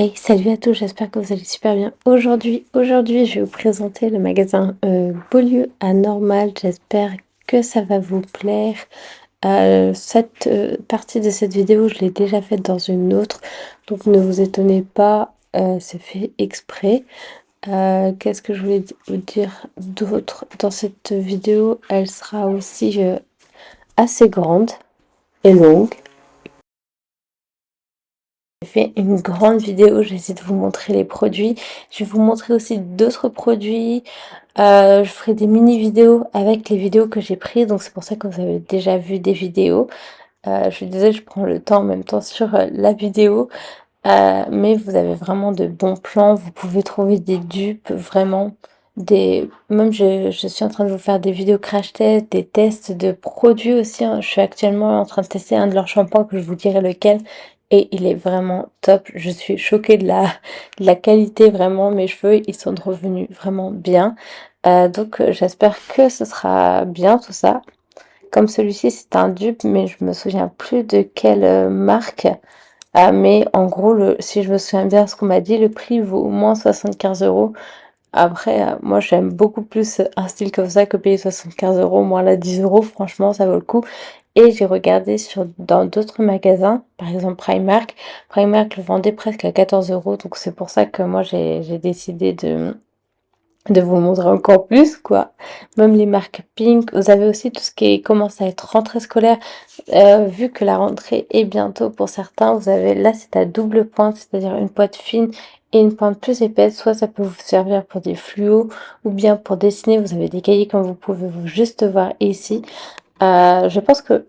Hey, salut à tous, j'espère que vous allez super bien. Aujourd'hui, je vais vous présenter le magasin Beaulieu à Normal. J'espère que ça va vous plaire. Cette partie de cette vidéo, je l'ai déjà faite dans une autre, donc ne vous étonnez pas, c'est fait exprès. Qu'est-ce que je voulais vous dire d'autre? Dans cette vidéo, elle sera aussi assez grande et longue. J'ai fait une grande vidéo, j'essaie de vous montrer les produits. Je vais vous montrer aussi d'autres produits. Je ferai des mini vidéos avec les vidéos que j'ai prises, donc c'est pour ça que vous avez déjà vu des vidéos. Je suis désolée, je prends le temps en même temps sur la vidéo. Mais vous avez vraiment de bons plans, vous pouvez trouver des dupes, vraiment. Même je suis en train de vous faire des vidéos crash test, des tests de produits aussi, hein. Je suis actuellement en train de tester un de leurs shampoings que je vous dirai lequel. Et il est vraiment top. Je suis choquée de la qualité, vraiment. Mes cheveux, ils sont revenus vraiment bien. Donc j'espère que ce sera bien tout ça. Comme celui-ci, c'est un dupe, mais je me souviens plus de quelle marque. Mais en gros, si je me souviens bien ce qu'on m'a dit, le prix vaut au moins 75 €. Après, moi j'aime beaucoup plus un style comme ça que payer 75 €. Moi là, 10 €, franchement, ça vaut le coup. Et j'ai regardé dans d'autres magasins, par exemple Primark. Primark le vendait presque à 14 €, donc c'est pour ça que moi j'ai décidé de vous montrer encore plus, quoi. Même les marques Pink, vous avez aussi tout ce qui commence à être rentrée scolaire. Vu que la rentrée est bientôt pour certains, vous avez là c'est à double pointe, c'est-à-dire une pointe fine et une pointe plus épaisse. Soit ça peut vous servir pour des fluos ou bien pour dessiner. Vous avez des cahiers comme vous pouvez juste voir ici. Je pense que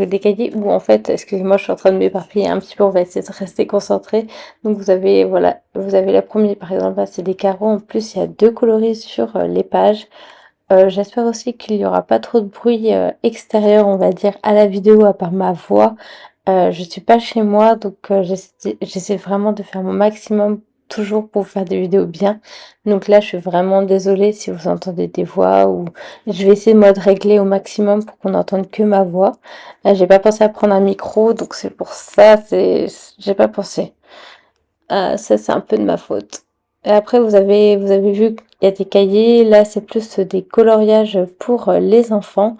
des cahiers où en fait, excusez-moi, je suis en train de m'éparpiller un petit peu, on va essayer de rester concentré. Donc vous avez, voilà, vous avez la première par exemple, là c'est des carreaux, en plus il y a deux coloris sur les pages. J'espère aussi qu'il n'y aura pas trop de bruit extérieur, on va dire, à la vidéo, à part ma voix. Je suis pas chez moi, donc j'essaie vraiment de faire mon maximum toujours pour faire des vidéos bien. Donc là, je suis vraiment désolée si vous entendez des voix ou je vais essayer moi de régler au maximum pour qu'on n'entende que ma voix. J'ai pas pensé à prendre un micro, donc c'est pour ça, j'ai pas pensé. Ça, c'est un peu de ma faute. Et après, vous avez vu qu'il y a des cahiers. Là, c'est plus des coloriages pour les enfants.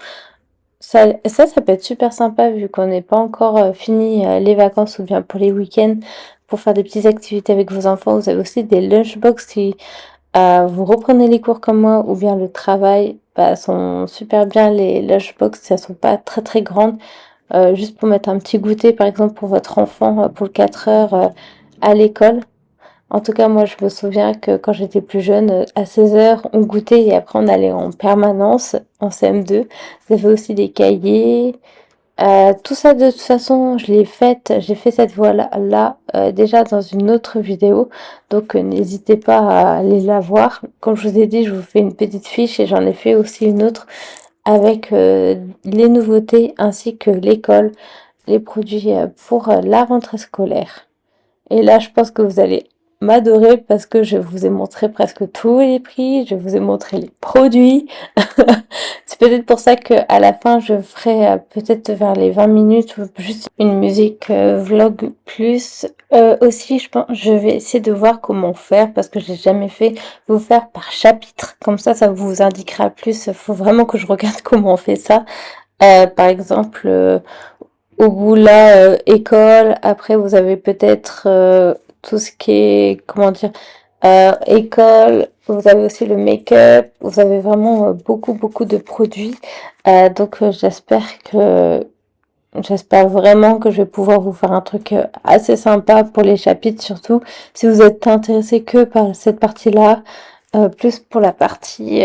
Ça peut être super sympa vu qu'on n'est pas encore fini les vacances ou bien pour les week-ends pour faire des petites activités avec vos enfants. Vous avez aussi des lunchbox si vous reprenez les cours comme moi ou bien le travail. Bah, sont super bien les lunchbox. Elles sont pas très très grandes. Juste pour mettre un petit goûter par exemple pour votre enfant pour le 4 heures à l'école. En tout cas, moi, je me souviens que quand j'étais plus jeune, à 16 h, on goûtait et après on allait en permanence en CM2. Vous avez aussi des cahiers. Tout ça, de toute façon, j'ai fait cette voie-là déjà dans une autre vidéo. Donc, n'hésitez pas à aller la voir. Comme je vous ai dit, je vous fais une petite fiche et j'en ai fait aussi une autre avec les nouveautés ainsi que l'école, les produits pour la rentrée scolaire. Et là, je pense que vous allez m'adorer parce que je vous ai montré presque tous les prix, je vous ai montré les produits. C'est peut-être pour ça que à la fin, je ferai peut-être vers les 20 minutes juste une musique vlog plus. Aussi, je pense, je vais essayer de voir comment faire parce que j'ai jamais fait vous faire par chapitre. Comme ça vous indiquera plus. Faut vraiment que je regarde comment on fait ça. Par exemple, au bout là, école, après vous avez peut-être tout ce qui est, comment dire, école, vous avez aussi le make-up, vous avez vraiment beaucoup de produits. Donc j'espère vraiment que je vais pouvoir vous faire un truc assez sympa pour les chapitres, surtout si vous êtes intéressé que par cette partie-là, plus pour la partie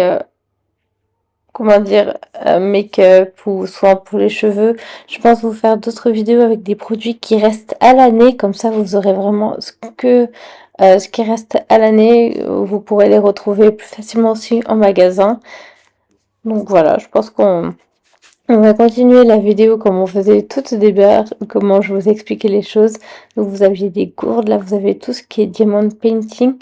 comment dire, make-up ou soin pour les cheveux. Je pense vous faire d'autres vidéos avec des produits qui restent à l'année, comme ça vous aurez vraiment ce qui reste à l'année. Vous pourrez les retrouver plus facilement aussi en magasin. Donc voilà, je pense on va continuer la vidéo comme on faisait tout au début, comment je vous expliquais les choses. Donc vous aviez des gourdes, là vous avez tout ce qui est diamond painting.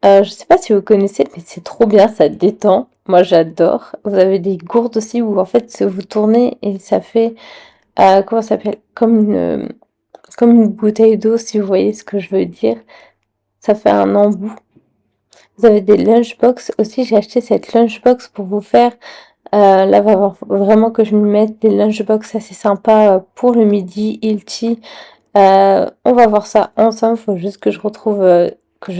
Je sais pas si vous connaissez, mais c'est trop bien, ça détend. Moi, j'adore. Vous avez des gourdes aussi où en fait vous tournez et ça fait comment ça s'appelle? Comme une bouteille d'eau, si vous voyez ce que je veux dire. ça fait un embout. Vous avez des lunchbox aussi, j'ai acheté cette lunchbox pour vous faire, là va falloir vraiment que je me mette des lunchbox assez sympas pour le midi, healthy. On va voir ça ensemble, faut juste que je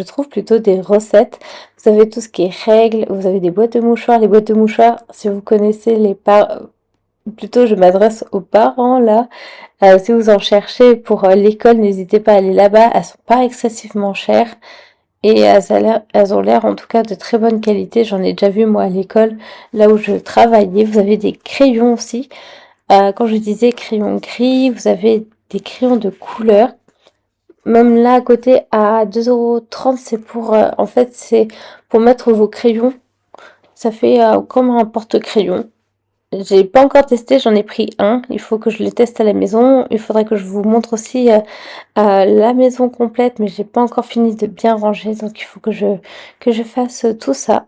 trouve plutôt des recettes. Vous avez tout ce qui est règles, vous avez des boîtes de mouchoirs. Les boîtes de mouchoirs, si vous connaissez plutôt je m'adresse aux parents là. Si vous en cherchez pour l'école, n'hésitez pas à aller là-bas. Elles sont pas excessivement chères et elles ont l'air en tout cas de très bonne qualité. J'en ai déjà vu moi à l'école, là où je travaillais. Vous avez des crayons aussi. Quand je disais crayon gris, vous avez des crayons de couleur. Même là à côté à 2,30 €, c'est pour en fait c'est pour mettre vos crayons. Ça fait comme un porte-crayon. J'ai pas encore testé, j'en ai pris un. Il faut que je le teste à la maison. Il faudrait que je vous montre aussi la maison complète, mais j'ai pas encore fini de bien ranger, donc il faut que je fasse tout ça.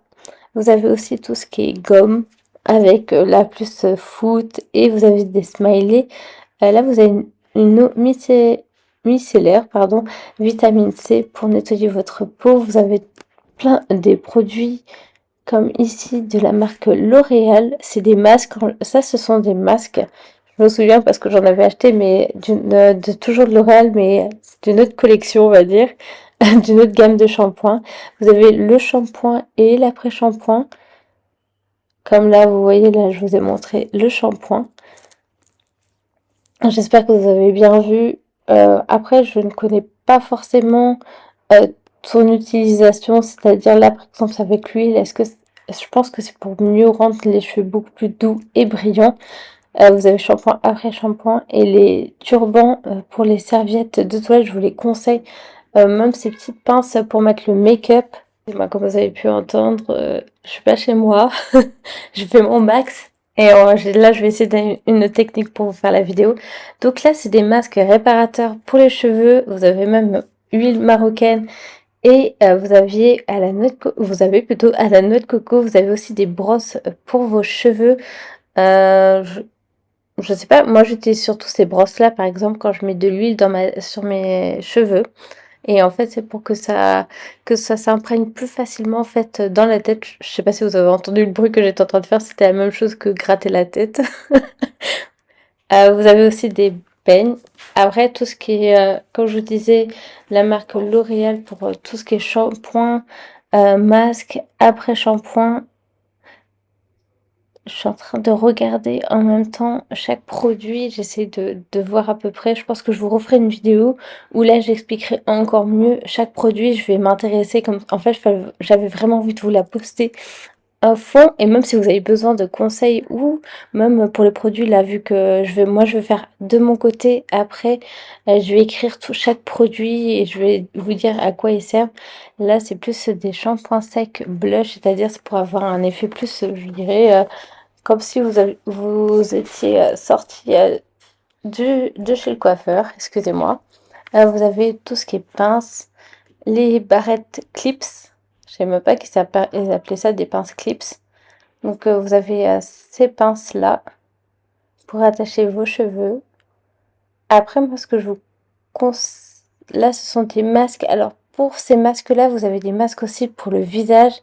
Vous avez aussi tout ce qui est gomme avec la plus foot et vous avez des smileys. Là, vous avez une eau micellaire, pardon, vitamine C pour nettoyer votre peau. Vous avez plein des produits comme ici de la marque L'Oréal. C'est des masques. Ça, ce sont des masques. Je me souviens parce que j'en avais acheté, mais de toujours de L'Oréal, mais d'une autre collection, on va dire, d'une autre gamme de shampoings. Vous avez le shampoing et l'après-shampoing. Comme là, vous voyez, là, je vous ai montré le shampoing. J'espère que vous avez bien vu. Après, je ne connais pas forcément son utilisation, c'est-à-dire là, par exemple, avec l'huile, je pense que c'est pour mieux rendre les cheveux beaucoup plus doux et brillants. Vous avez shampoing après shampoing et les turbans pour les serviettes de toilette, je vous les conseille. Même ces petites pinces pour mettre le make-up. Et moi, comme vous avez pu entendre, je suis pas chez moi. Je fais mon max. Et là, je vais essayer une technique pour vous faire la vidéo. Donc là, c'est des masques réparateurs pour les cheveux. Vous avez même huile marocaine. Et vous avez plutôt à la noix de coco. Vous avez aussi des brosses pour vos cheveux. Euh, je, je sais pas, moi j'utilise surtout ces brosses-là, par exemple, quand je mets de l'huile sur mes cheveux. Et en fait, c'est pour que ça s'imprègne plus facilement en fait dans la tête. Je sais pas si vous avez entendu le bruit que j'étais en train de faire, c'était la même chose que gratter la tête. Vous avez aussi des peignes. Après, tout ce qui est, comme je vous disais, la marque L'Oréal pour tout ce qui est shampoing, masque, après shampoing. Je suis en train de regarder en même temps chaque produit. J'essaie de voir à peu près. Je pense que je vous referai une vidéo où là j'expliquerai encore mieux chaque produit. Je vais m'intéresser comme en fait j'avais vraiment envie de vous la poster à fond. Et même si vous avez besoin de conseils ou même pour les produits là, vu que je vais faire de mon côté après, je vais écrire tout chaque produit et je vais vous dire à quoi il sert. Là c'est plus des shampoings secs blush, c'est-à-dire c'est pour avoir un effet plus, je dirais. Comme si vous étiez sorti de chez le coiffeur, excusez-moi. Vous avez tout ce qui est pince, les barrettes clips. Je sais même pas ils appelaient ça des pinces clips. Donc vous avez ces pinces-là pour attacher vos cheveux. Après, moi, ce que je vous conseille, là, ce sont des masques. Alors, pour ces masques-là, vous avez des masques aussi pour le visage.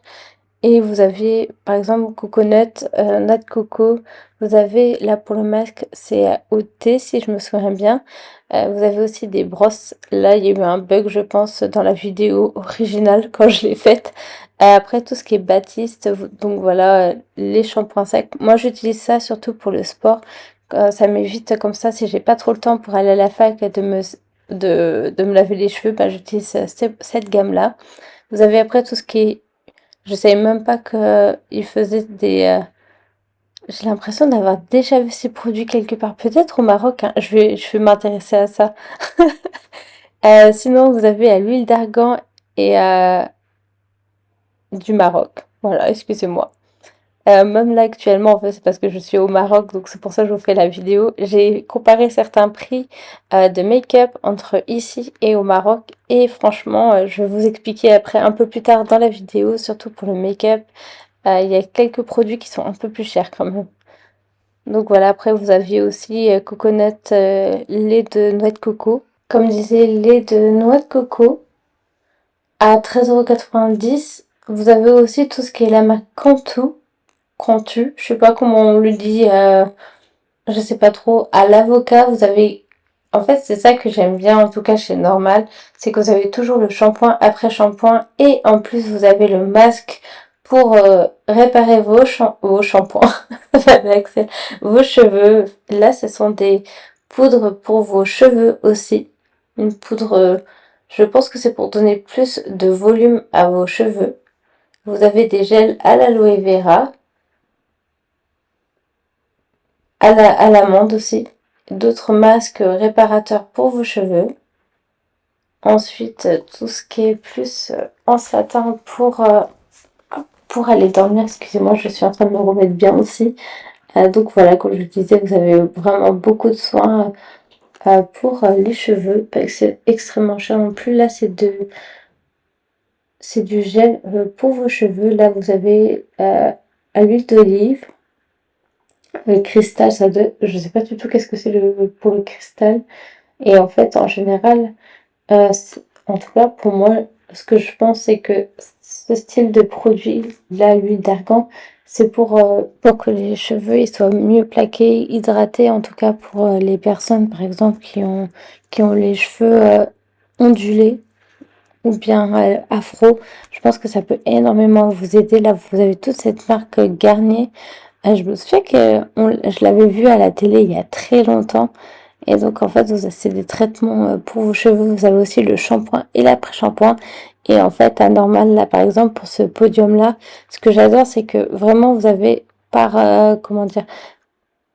Et vous avez par exemple coconut, noix de coco. Vous avez là pour le masque, c'est au thé si je me souviens bien. Vous avez aussi des brosses. Là, il y a eu un bug, je pense, dans la vidéo originale quand je l'ai faite. Après, tout ce qui est Baptiste, donc voilà, les shampoings secs. Moi, j'utilise ça surtout pour le sport. Ça m'évite comme ça, si j'ai pas trop le temps pour aller à la fac de me laver les cheveux, bah, j'utilise cette gamme-là. Vous avez après tout ce qui est je savais même pas qu'il faisait j'ai l'impression d'avoir déjà vu ces produits quelque part, peut-être au Maroc, hein. Je vais m'intéresser à ça. Sinon, vous avez à l'huile d'argan et du Maroc. Voilà, excusez-moi. Même là actuellement, en fait, c'est parce que je suis au Maroc, donc c'est pour ça que je vous fais la vidéo. J'ai comparé certains prix de make-up entre ici et au Maroc. Et franchement, je vais vous expliquer après un peu plus tard dans la vidéo, surtout pour le make-up. Il y a quelques produits qui sont un peu plus chers quand même. Donc voilà, après vous aviez aussi coconut, lait de noix de coco. Comme disait lait de noix de coco. À 13,90 €, vous avez aussi tout ce qui est la marque Cantu, je sais pas comment on le dit, je sais pas trop. À l'avocat, vous avez... En fait, c'est ça que j'aime bien, en tout cas chez Normal, c'est que vous avez toujours le shampoing après shampoing et en plus vous avez le masque pour réparer vos shampoings, Axel, vos cheveux. Là, ce sont des poudres pour vos cheveux aussi. Une poudre, je pense que c'est pour donner plus de volume à vos cheveux. Vous avez des gels à l'aloe vera, à l'amande aussi. D'autres masques réparateurs pour vos cheveux. Ensuite, tout ce qui est plus en satin pour aller dormir. Excusez-moi, je suis en train de me remettre bien aussi. Donc voilà, comme je vous disais, vous avez vraiment beaucoup de soins pour les cheveux. Pas que c'est extrêmement cher non plus. Là, c'est du gel pour vos cheveux. Là, vous avez à l'huile d'olive, le cristal, je sais pas du tout qu'est-ce que c'est pour le cristal. Et en fait, en général, en tout cas, pour moi, ce que je pense, c'est que ce style de produit, là, l'huile d'argan, c'est pour que les cheveux ils soient mieux plaqués, hydratés, en tout cas pour les personnes, par exemple, qui ont les cheveux ondulés ou bien afro. Je pense que ça peut énormément vous aider. Là, vous avez toute cette marque Garnier. Je me souviens que je l'avais vu à la télé il y a très longtemps. Et donc, en fait, c'est des traitements pour vos cheveux. Vous avez aussi le shampoing et l'après-shampoing. Et en fait, à Normal, là, par exemple, pour ce podium-là, ce que j'adore, c'est que vraiment, vous avez comment dire,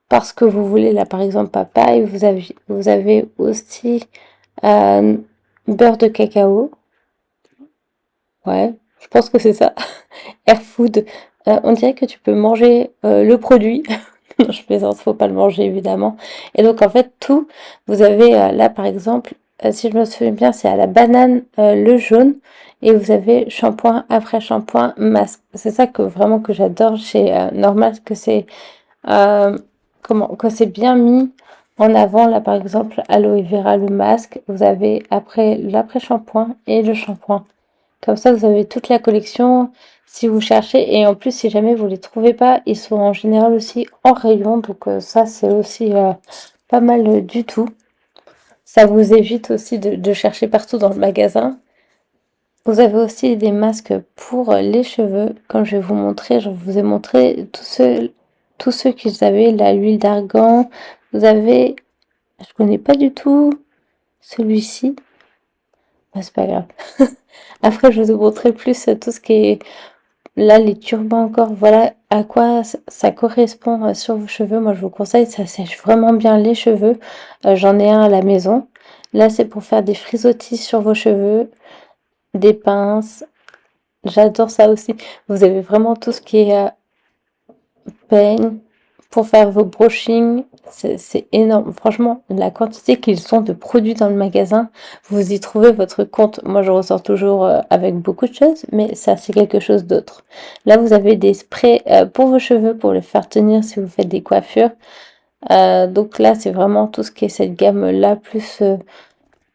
parce que vous voulez, là, par exemple, papaye, vous avez aussi euh, beurre de cacao. Ouais, je pense que c'est ça. Air Food. On dirait que tu peux manger le produit. Non, je plaisante, faut pas le manger évidemment. Et donc en fait tout, vous avez là par exemple, si je me souviens bien, c'est à la banane le jaune et vous avez shampoing après shampoing masque. C'est ça que vraiment que j'adore chez Normal, que c'est euh, que c'est bien mis en avant. Là par exemple aloe vera le masque, vous avez après l'après shampoing et le shampoing. Comme ça, vous avez toute la collection si vous cherchez. Et en plus, si jamais vous les trouvez pas, ils sont en général aussi en rayon. Donc ça, c'est aussi pas mal du tout. Ça vous évite aussi de chercher partout dans le magasin. Vous avez aussi des masques pour les cheveux. Comme je vais vous montrer, je vous ai montré tous ceux qu'ils avaient. Là, l'huile d'argan. Vous avez, je connais pas du tout celui-ci. Ah, c'est pas grave. Après, je vais vous montrer plus tout ce qui est là, les turbans encore, voilà à quoi ça correspond sur vos cheveux. Moi, je vous conseille, ça sèche vraiment bien les cheveux. J'en ai un à la maison. Là, c'est pour faire des frisottis sur vos cheveux, des pinces. J'adore ça aussi. Vous avez vraiment tout ce qui est peigne pour faire vos brushing. C'est énorme. Franchement, la quantité qu'ils ont de produits dans le magasin, vous y trouvez votre compte. Moi, je ressors toujours avec beaucoup de choses, mais ça, c'est quelque chose d'autre. Là, vous avez des sprays pour vos cheveux, pour les faire tenir si vous faites des coiffures. Donc là, c'est vraiment tout ce qui est cette gamme-là, plus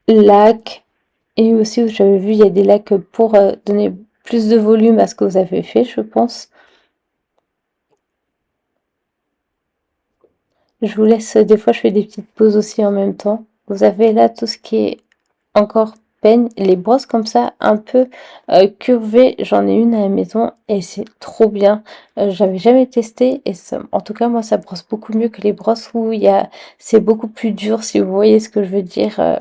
lac. Et aussi, j'avais vu, il y a des lacs pour donner plus de volume à ce que vous avez fait, je pense. Je vous laisse, des fois je fais des petites pauses aussi en même temps. Vous avez là tout ce qui est encore peigne, les brosses comme ça, un peu curvées. J'en ai une à la maison et c'est trop bien. J'avais jamais testé et en tout cas moi ça brosse beaucoup mieux que les brosses où c'est beaucoup plus dur si vous voyez ce que je veux dire.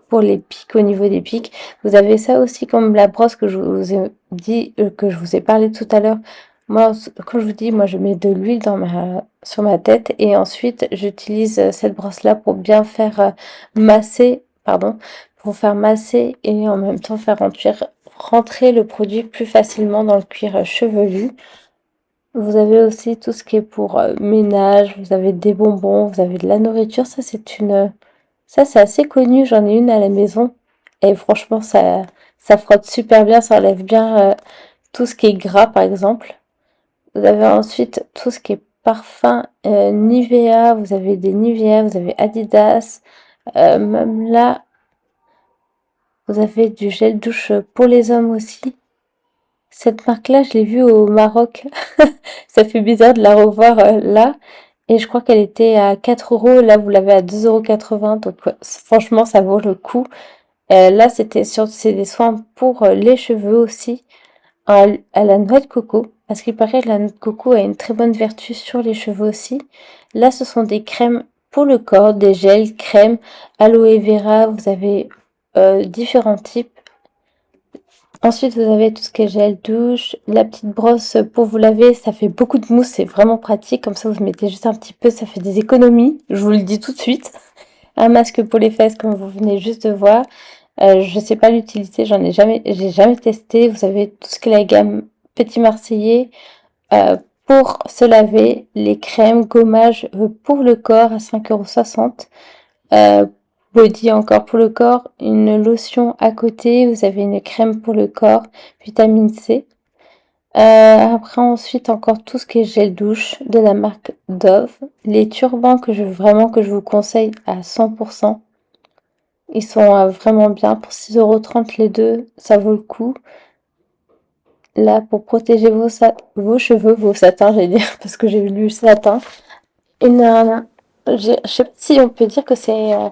Pour les pics, au niveau des pics, vous avez ça aussi comme la brosse que je vous ai dit, que je vous ai parlé tout à l'heure. Moi, quand je vous dis, moi je mets de l'huile sur ma tête et ensuite j'utilise cette brosse-là pour bien faire masser, pardon, pour faire masser et en même temps faire rentrer le produit plus facilement dans le cuir chevelu. Vous avez aussi tout ce qui est pour ménage, vous avez des bonbons, vous avez de la nourriture. Ça, c'est assez connu, j'en ai une à la maison. Et franchement, ça frotte super bien, ça enlève bien tout ce qui est gras, par exemple. Vous avez ensuite tout ce qui est parfum Nivea, vous avez des Nivea, vous avez, Adidas. Même là, Vous avez du gel douche pour les hommes aussi. Cette marque-là, je l'ai vue au Maroc. Ça fait bizarre de la revoir là. Et je crois qu'elle était à 4 euros. Là, vous l'avez à 2,80 €. Donc, franchement, ça vaut le coup. Là, c'est des soins pour les cheveux aussi, à la noix de coco. Parce qu'il paraît que la noix de coco a une très bonne vertu sur les cheveux aussi. Là, ce sont des crèmes pour le corps, des gels, crèmes, aloe vera. Vous avez différents types. Ensuite, vous avez tout ce qui est gel douche, la petite brosse pour vous laver, ça fait beaucoup de mousse, c'est vraiment pratique. Comme ça, vous mettez juste un petit peu, ça fait des économies. Je vous le dis tout de suite. Un masque pour les fesses, comme vous venez juste de voir. Je sais pas l'utiliser, j'ai jamais testé. Vous avez tout ce qui est la gamme Petit Marseillais pour se laver, les crèmes, gommage pour le corps à 5,60 €. Body encore pour le corps, une lotion à côté, vous avez une crème pour le corps, vitamine C. Après ensuite encore tout ce qui est gel douche de la marque Dove. Les turbans que je vous conseille à 100%. Ils sont vraiment bien pour 6,30 € les deux, ça vaut le coup. Là, pour protéger vos cheveux, vos satins, j'allais dire, parce que j'ai lu satin. Je sais pas si on peut dire que c'est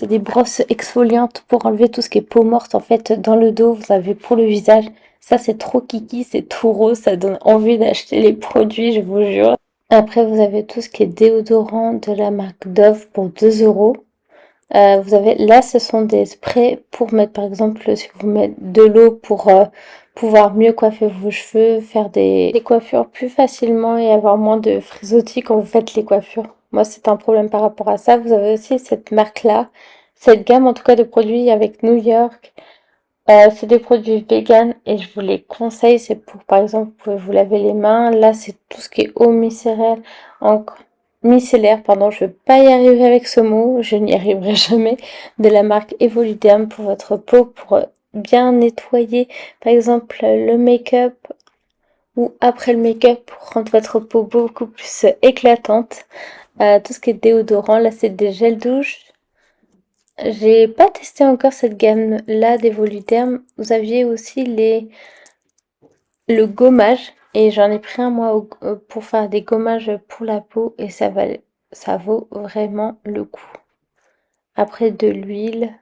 des brosses exfoliantes pour enlever tout ce qui est peau morte, en fait, dans le dos, vous avez pour le visage. Ça, c'est trop kiki, c'est tout rose, ça donne envie d'acheter les produits, je vous jure. Après, vous avez tout ce qui est déodorant de la marque Dove pour 2 €. Vous avez là, ce sont des sprays pour mettre, par exemple, si vous mettez de l'eau pour pouvoir mieux coiffer vos cheveux, faire des coiffures plus facilement et avoir moins de frisottis quand vous faites les coiffures. Moi, c'est un problème par rapport à ça. Vous avez aussi cette marque-là, cette gamme en tout cas de produits avec New York. C'est des produits vegan et je vous les conseille. C'est pour, par exemple, vous pouvez vous laver les mains. Là, c'est tout ce qui est eau micellaire, micellaire, pardon, je vais pas y arriver avec ce mot, je n'y arriverai jamais, de la marque Evoluderm pour votre peau, pour bien nettoyer, par exemple, le make-up ou après le make-up pour rendre votre peau beaucoup plus éclatante. Tout ce qui est déodorant, là, c'est des gels douche. J'ai pas testé encore cette gamme-là d'Evoluderm. Vous aviez aussi le gommage et j'en ai pris un moi pour faire des gommages pour la peau et ça vaut vraiment le coup. Après de l'huile.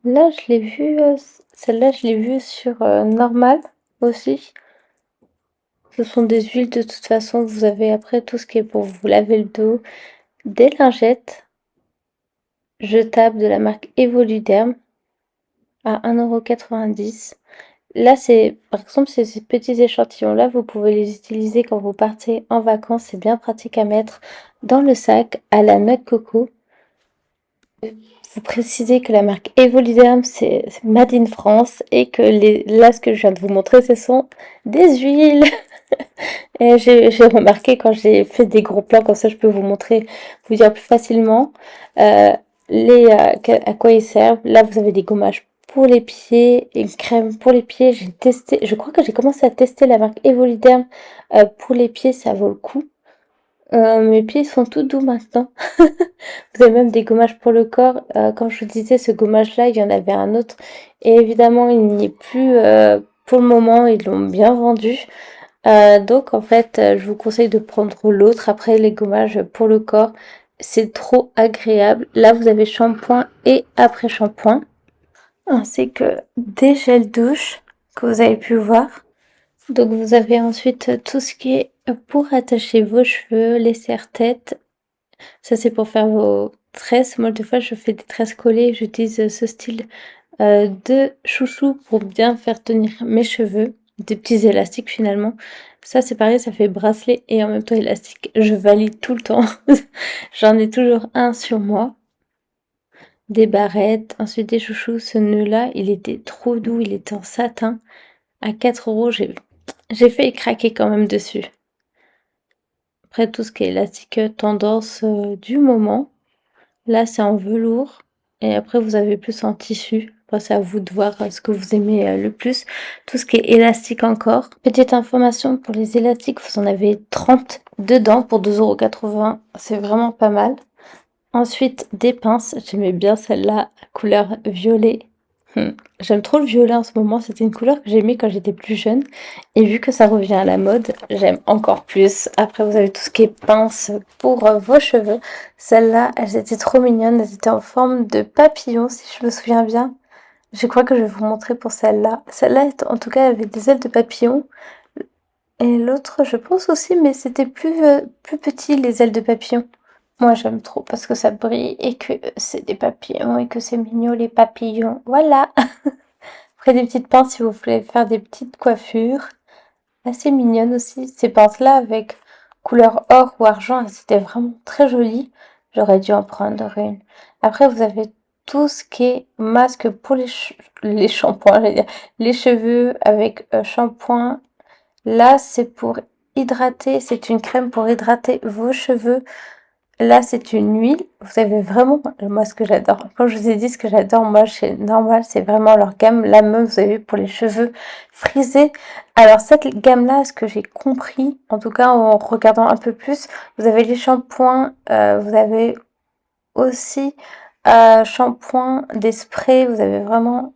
Là, je l'ai vue, celle-là, je l'ai vue sur normal aussi. Ce sont des huiles de toute façon. Vous avez après tout ce qui est pour vous laver le dos, des lingettes jetables de la marque Evoluderm à 1,90 €. Là, par exemple, ces petits échantillons-là, vous pouvez les utiliser quand vous partez en vacances. C'est bien pratique à mettre dans le sac à la noix de coco. Vous précisez que la marque Evoluderm, c'est made in France et que là, ce que je viens de vous montrer, ce sont des huiles. Et j'ai remarqué quand j'ai fait des gros plans, comme ça je peux vous montrer, vous dire plus facilement euh, à quoi ils servent. Là, vous avez des gommages pour les pieds, une crème pour les pieds. J'ai testé, je crois que j'ai commencé à tester la marque Evoluderm pour les pieds, ça vaut le coup. Mes pieds sont tout doux maintenant. Vous avez même des gommages pour le corps. Comme je vous disais, ce gommage-là, il y en avait un autre. Et évidemment, il n'y est plus pour le moment. Ils l'ont bien vendu. Donc, en fait, je vous conseille de prendre l'autre. Après, les gommages pour le corps, c'est trop agréable. Là, vous avez shampoing et après-shampoing. Ainsi que des gels douche que vous avez pu voir. Donc, vous avez ensuite tout ce qui est pour attacher vos cheveux, les serre-têtes. Ça, c'est pour faire vos tresses. Moi, des fois, je fais des tresses collées. J'utilise ce style de chouchou pour bien faire tenir mes cheveux. Des petits élastiques, finalement. Ça, c'est pareil, ça fait bracelet et en même temps élastique. Je valide tout le temps. J'en ai toujours un sur moi. Des barrettes, ensuite des chouchous. Ce nœud-là, il était trop doux. Il était en satin. À 4 €, j'ai failli craquer quand même dessus. Après, tout ce qui est élastique tendance du moment. Là, c'est en velours. Et après, vous avez plus en tissu. Après, c'est à vous de voir ce que vous aimez le plus. Tout ce qui est élastique encore. Petite information pour les élastiques, vous en avez 30 dedans pour 2,80 €. C'est vraiment pas mal. Ensuite, des pinces. J'aimais bien celle-là, couleur violet. J'aime trop le violet en ce moment. C'était une couleur que j'aimais quand j'étais plus jeune. Et vu que ça revient à la mode, j'aime encore plus. Après, vous avez tout ce qui est pince pour vos cheveux. Celles-là, elles étaient trop mignonnes. Elles étaient en forme de papillon, si je me souviens bien. Je crois que je vais vous montrer pour celle-là. Celle-là, en tout cas, avait des ailes de papillon. Et l'autre, je pense aussi, mais c'était plus petit, les ailes de papillon. Moi, j'aime trop parce que ça brille et que c'est des papillons et que c'est mignon, les papillons. Voilà. Après, des petites pinces si vous voulez faire des petites coiffures. Assez mignonnes aussi. Ces pinces-là avec couleur or ou argent, c'était vraiment très joli. J'aurais dû en prendre une. Après, vous avez tout ce qui est masque pour les shampoings, j'allais dire, les cheveux avec shampoing. Là, c'est pour hydrater, c'est une crème pour hydrater vos cheveux. Là, c'est une huile. Vous avez vraiment, moi, ce que j'adore. Quand je vous ai dit ce que j'adore, moi, chez Normal, c'est vraiment leur gamme. La même, vous avez vu, pour les cheveux frisés. Alors, cette gamme-là, ce que j'ai compris, en tout cas, en regardant un peu plus, vous avez les shampoings, vous avez aussi shampoing, des sprays, vous avez vraiment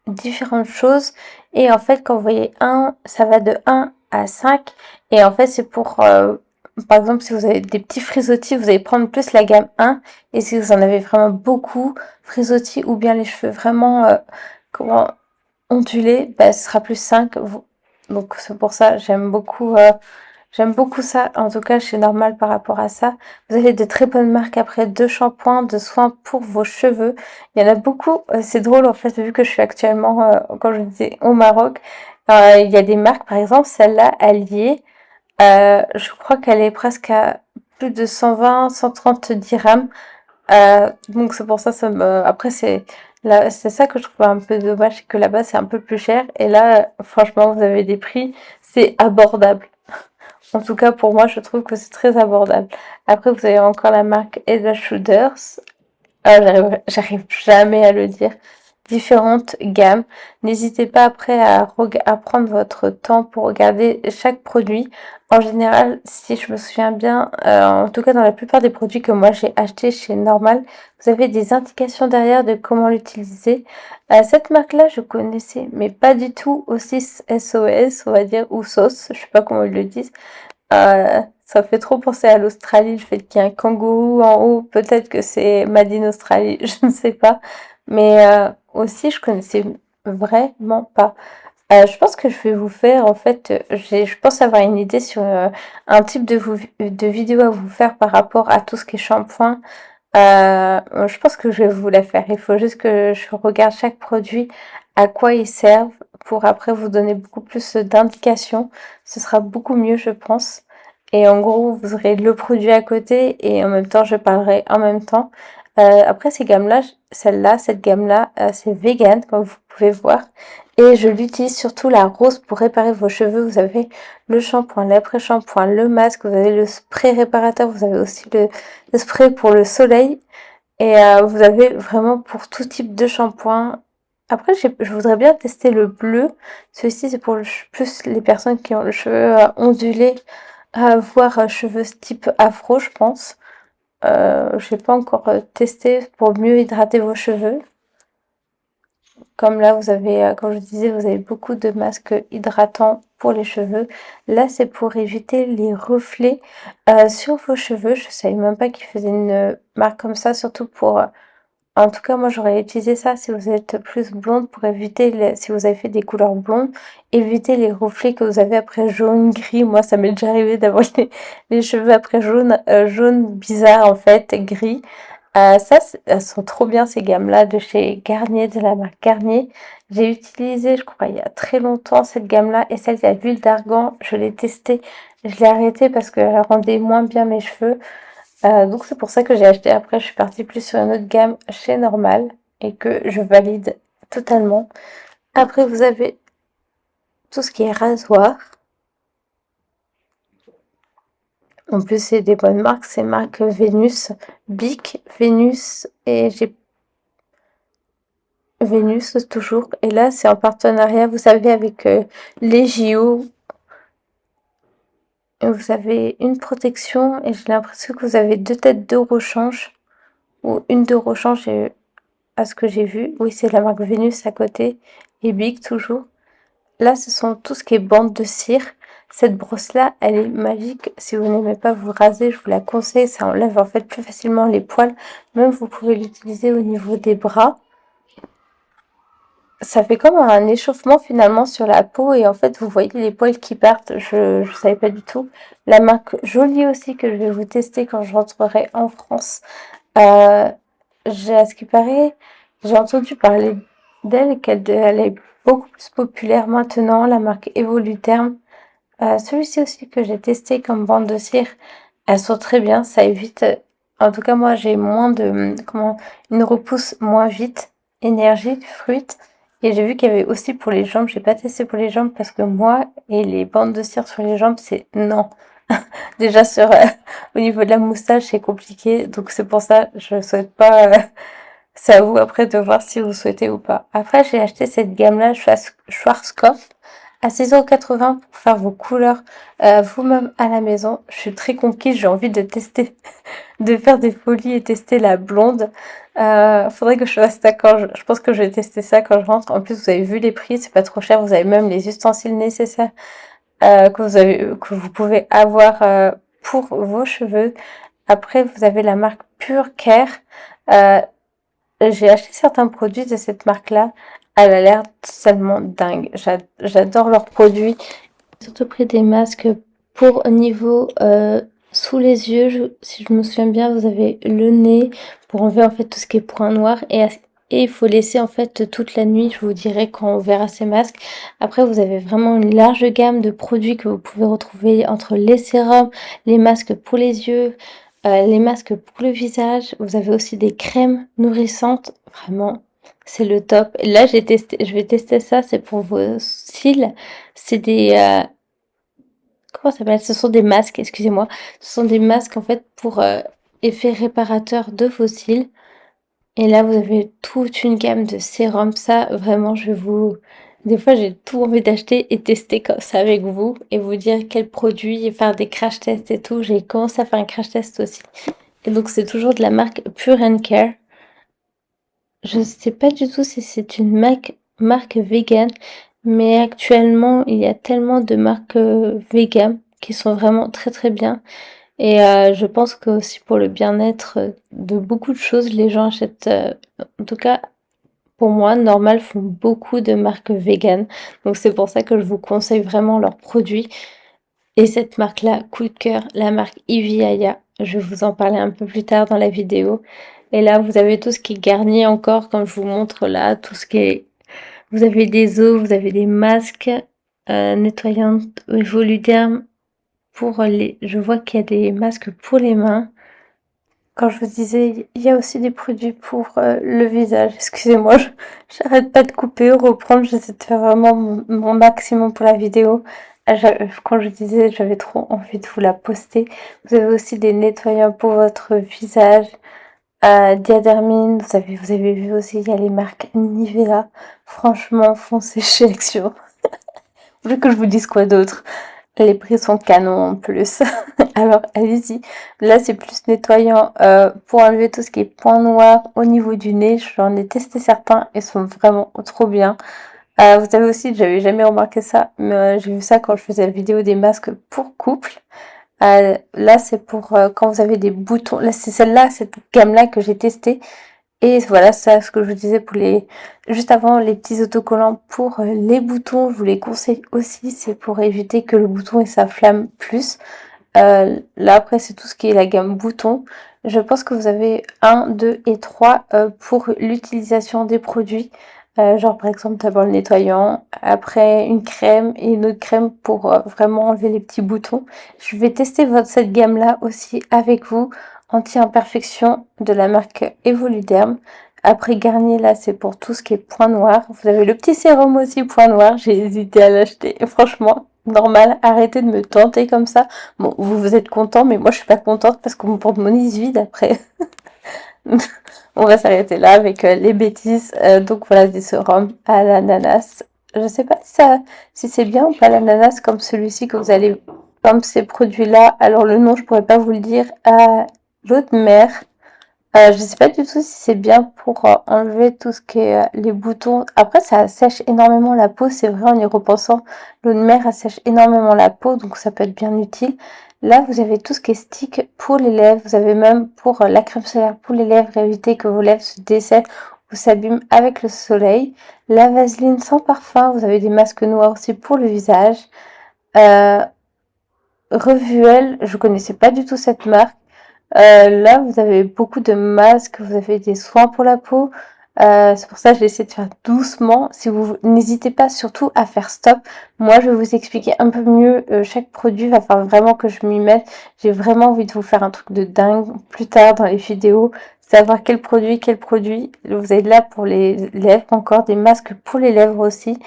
différentes choses. Et en fait, quand vous voyez un, ça va de 1 à 5. Et en fait, c'est pour, par exemple, si vous avez des petits frisottis, vous allez prendre plus la gamme 1. Et si vous en avez vraiment beaucoup, frisottis ou bien les cheveux vraiment comment, ondulés, bah, ce sera plus 5. Donc c'est pour ça, j'aime beaucoup ça, en tout cas chez Normal par rapport à ça. Vous avez de très bonnes marques après, de shampoings, de soins pour vos cheveux. Il y en a beaucoup, c'est drôle en fait, vu que je suis actuellement, comme je disais, au Maroc. Il y a des marques, par exemple, celle-là, Allier, je crois qu'elle est presque à plus de 120, 130 dirhams. Donc c'est pour ça, après c'est ça que je trouve un peu dommage, c'est que là-bas c'est un peu plus cher. Et là, franchement, vous avez des prix, c'est abordable. En tout cas, pour moi, je trouve que c'est très abordable. Après, vous avez encore la marque Eda Shooters. Ah, j'arrive jamais à le dire. Différentes gammes. N'hésitez pas après à prendre votre temps pour regarder chaque produit. En général, si je me souviens bien, en tout cas dans la plupart des produits que moi j'ai achetés chez Normal, vous avez des indications derrière de comment l'utiliser. Cette marque-là, je connaissais, mais pas du tout aussi SOS, on va dire, ou sauce, je sais pas comment ils le disent. Ça fait trop penser à l'Australie, le fait qu'il y ait un kangourou en haut. Peut-être que c'est Made in Australie, je ne sais pas. Mais aussi, je connaissais vraiment pas. Je pense que je vais vous faire, en fait, je pense avoir une idée sur un type de vidéo à vous faire par rapport à tout ce qui est shampoing. Je pense que je vais vous la faire. Il faut juste que je regarde chaque produit, à quoi ils servent, pour après vous donner beaucoup plus d'indications. Ce sera beaucoup mieux, je pense. Et en gros, vous aurez le produit à côté et en même temps, je parlerai en même temps. Après, ces gammes-là, celle-là, cette gamme-là, c'est vegan, comme vous pouvez voir. Et je l'utilise surtout la rose pour réparer vos cheveux. Vous avez le shampoing, l'après-shampoing, le masque, vous avez le spray réparateur, vous avez aussi le spray pour le soleil. Et vous avez vraiment pour tout type de shampoing. Après, je voudrais bien tester le bleu. Celui-ci, c'est pour plus les personnes qui ont le cheveu ondulé, voire cheveux type afro, je pense. Je n'ai pas encore testé pour mieux hydrater vos cheveux. Comme là, vous avez, comme je disais, vous avez beaucoup de masques hydratants pour les cheveux. Là, c'est pour éviter les reflets sur vos cheveux. Je savais même pas qu'ils faisaient une marque comme ça, surtout pour en tout cas, moi, j'aurais utilisé ça si vous êtes plus blonde pour éviter, si vous avez fait des couleurs blondes, éviter les reflets que vous avez après jaune, gris. Moi, ça m'est déjà arrivé d'avoir les cheveux après jaune bizarre en fait, gris. Ça, elles sont trop bien ces gammes-là de chez Garnier, de la marque Garnier. J'ai utilisé, je crois, il y a très longtemps cette gamme-là et celle qui a l'huile d'argan, je l'ai testée. Je l'ai arrêtée parce qu'elle rendait moins bien mes cheveux. Donc c'est pour ça que j'ai acheté. Après, je suis partie plus sur une autre gamme chez Normal et que je valide totalement. Après, vous avez tout ce qui est rasoir. En plus, c'est des bonnes marques. C'est marque Vénus, Bic, Vénus et j'ai Vénus toujours. Et là, c'est en partenariat, vous savez, avec les JO. Vous avez une protection et j'ai l'impression que vous avez deux têtes de rechange. ou une de Rochon, à ce que j'ai vu. Oui, c'est la marque Vénus à côté, et Big toujours. Là, ce sont tout ce qui est bande de cire. Cette brosse-là, elle est magique. Si vous n'aimez pas vous raser, je vous la conseille. Ça enlève en fait plus facilement les poils. Même vous pouvez l'utiliser au niveau des bras. Ça fait comme un échauffement finalement sur la peau et en fait vous voyez les poils qui partent. Je savais pas du tout. La marque Jolie aussi que je vais vous tester quand je rentrerai en France. Euh, à ce qui paraît, j'ai entendu parler d'elle, elle est beaucoup plus populaire maintenant, la marque Evoluterm. Celui-ci aussi que j'ai testé comme bande de cire, elles sont très bien, ça évite, en tout cas moi j'ai moins de, une repousse moins vite, énergie, fruit, et j'ai vu qu'il y avait aussi pour les jambes, j'ai pas testé pour les jambes parce que moi et les bandes de cire sur les jambes c'est non. Déjà au niveau de la moustache c'est compliqué, donc c'est pour ça je souhaite pas. C'est à vous après de voir si vous souhaitez ou pas. Après, j'ai acheté cette gamme-là, Schwarzkopf, à 6,80 € pour faire vos couleurs vous-même à la maison. Je suis très conquise, j'ai envie de tester, de faire des folies et tester la blonde. Faudrait que je fasse ça je pense que je vais tester ça quand je rentre. En plus, vous avez vu les prix, c'est pas trop cher. Vous avez même les ustensiles nécessaires que vous pouvez avoir pour vos cheveux. Après, vous avez la marque Pure Care. Euh, j'ai acheté certains produits de cette marque-là. Elle a l'air tellement dingue. J'adore leurs produits. J'ai surtout pris des masques pour au niveau sous les yeux. Si je me souviens bien, vous avez le nez pour enlever en fait tout ce qui est point noir. Et il faut laisser en fait toute la nuit, je vous dirai quand on verra ces masques. Après, vous avez vraiment une large gamme de produits que vous pouvez retrouver entre les sérums, les masques pour les yeux, les masques pour le visage. Vous avez aussi des crèmes nourrissantes. Vraiment, c'est le top. Et là, je vais tester ça. C'est pour vos cils. C'est des comment ça s'appelle? Ce sont des masques, excusez-moi. Ce sont des masques en fait pour effet réparateur de vos cils. Et là, vous avez toute une gamme de sérums. Ça, vraiment, des fois, j'ai tout envie d'acheter et tester comme ça avec vous et vous dire quel produit et faire des crash tests et tout. J'ai commencé à faire un crash test aussi. Et donc, c'est toujours de la marque Pure and Care. Je sais pas du tout si c'est une marque vegan, mais actuellement, il y a tellement de marques vegan qui sont vraiment très très bien. Et je pense que aussi pour le bien-être de beaucoup de choses, les gens achètent, en tout cas pour moi, Normal font beaucoup de marques vegan. Donc c'est pour ça que je vous conseille vraiment leurs produits. Et cette marque-là, coup de cœur, la marque Iviaya. Je vais vous en parler un peu plus tard dans la vidéo. Et là, vous avez tout ce qui est garni encore, comme je vous montre là, tout ce qui est... Vous avez des eaux, vous avez des masques nettoyantes Voluderm pour les... Je vois qu'il y a des masques pour les mains. Quand je vous disais, il y a aussi des produits pour le visage. Excusez-moi, j'arrête pas de couper, reprendre. J'essaie de faire vraiment mon maximum pour la vidéo. Quand je disais, j'avais trop envie de vous la poster. Vous avez aussi des nettoyants pour votre visage. Diadermine, vous avez vu aussi, il y a les marques Nivea. Franchement, foncez chez Action. Vous voulez que je vous dise quoi d'autre? Les prix sont canons en plus. Alors allez-y. Là c'est plus nettoyant pour enlever tout ce qui est point noir au niveau du nez. J'en ai testé certains et sont vraiment trop bien. Vous avez aussi, j'avais jamais remarqué ça, mais j'ai vu ça quand je faisais la vidéo des masques pour couple. Là c'est pour quand vous avez des boutons. Là c'est celle-là, cette gamme-là que j'ai testée. Et voilà, ça, ce que je vous disais pour juste avant, les petits autocollants pour les boutons, je vous les conseille aussi, c'est pour éviter que le bouton et sa flamme plus. Là, après, c'est tout ce qui est la gamme boutons. Je pense que vous avez 1, 2 et 3 pour l'utilisation des produits. Genre, par exemple, d'abord le nettoyant, après une crème et une autre crème pour vraiment enlever les petits boutons. Je vais tester cette gamme-là aussi avec vous. Anti-imperfection de la marque Evoluderm. Après Garnier, là, c'est pour tout ce qui est point noir. Vous avez le petit sérum aussi point noir. J'ai hésité à l'acheter. Et franchement, normal, arrêtez de me tenter comme ça. Bon, vous êtes content, mais moi, je suis pas contente parce que mon porte-monnaie se vide après. On va s'arrêter là avec les bêtises. Donc voilà, des sérums à l'ananas. Je sais pas si c'est bien ou pas l'ananas comme celui-ci que vous allez, comme ces produits-là. Alors le nom, je pourrais pas vous le dire. L'eau de mer. Je sais pas du tout si c'est bien pour enlever tout ce qui est les boutons. Après, ça assèche énormément la peau, c'est vrai en y repensant. L'eau de mer assèche énormément la peau, donc ça peut être bien utile. Là, vous avez tout ce qui est stick pour les lèvres. Vous avez même pour la crème solaire pour les lèvres, éviter que vos lèvres se dessèchent ou s'abîment avec le soleil. La vaseline sans parfum. Vous avez des masques noirs aussi pour le visage. Euh, Revuel, je connaissais pas du tout cette marque. Là, vous avez beaucoup de masques, vous avez des soins pour la peau. C'est pour ça que j'ai essayé de faire doucement. Si vous n'hésitez pas surtout à faire stop. Moi, je vais vous expliquer un peu mieux chaque produit. Il va falloir vraiment que je m'y mette. J'ai vraiment envie de vous faire un truc de dingue plus tard dans les vidéos. Savoir quel produit, quel produit. Vous avez là pour les lèvres encore, des masques pour les lèvres aussi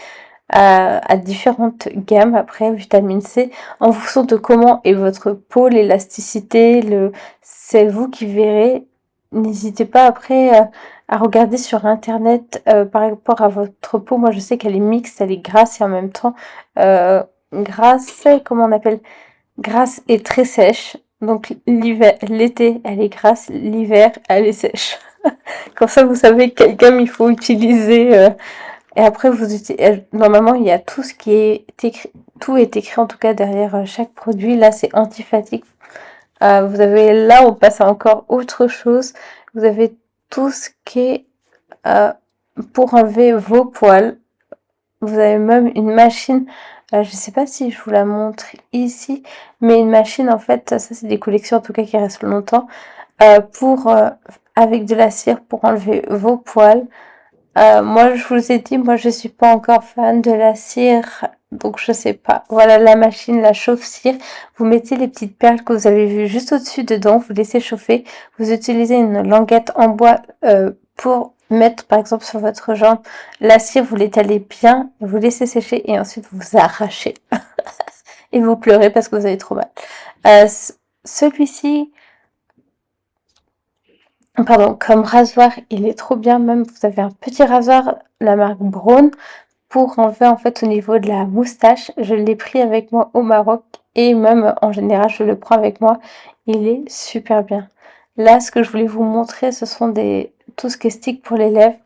à différentes gammes après vitamine C en fonction de comment est votre peau, l'élasticité, c'est vous qui verrez. N'hésitez pas après à regarder sur internet par rapport à votre peau. Moi je sais qu'elle est mixte, elle est grasse et en même temps grasse, comment on appelle? Grasse et très sèche. Donc l'hiver, l'été elle est grasse, l'hiver elle est sèche. Comme ça vous savez quelle gamme il faut utiliser. Et après, normalement, il y a tout ce qui est écrit, tout est écrit en tout cas derrière chaque produit. Là, c'est antifatigue. Vous avez, là, on passe à encore autre chose. Vous avez tout ce qui est euh, pour enlever vos poils. Vous avez même une machine. Je sais pas si je vous la montre ici, mais une machine, en fait, ça c'est des collections en tout cas qui restent longtemps, pour avec de la cire pour enlever vos poils. Moi, je vous ai dit, moi, je suis pas encore fan de la cire, donc je sais pas. Voilà la machine, la chauffe-cire. Vous mettez les petites perles que vous avez vues juste au-dessus dedans, vous laissez chauffer. Vous utilisez une languette en bois pour mettre, par exemple, sur votre jambe. La cire, vous l'étalez bien, vous laissez sécher et ensuite vous arrachez. Et vous pleurez parce que vous avez trop mal. Celui-ci, pardon, comme rasoir, il est trop bien. Même, vous avez un petit rasoir, la marque Braun, pour enlever en fait au niveau de la moustache. Je l'ai pris avec moi au Maroc et même en général je le prends avec moi. Il est super bien. Là, ce que je voulais vous montrer, ce sont tout ce qui est stick pour les lèvres.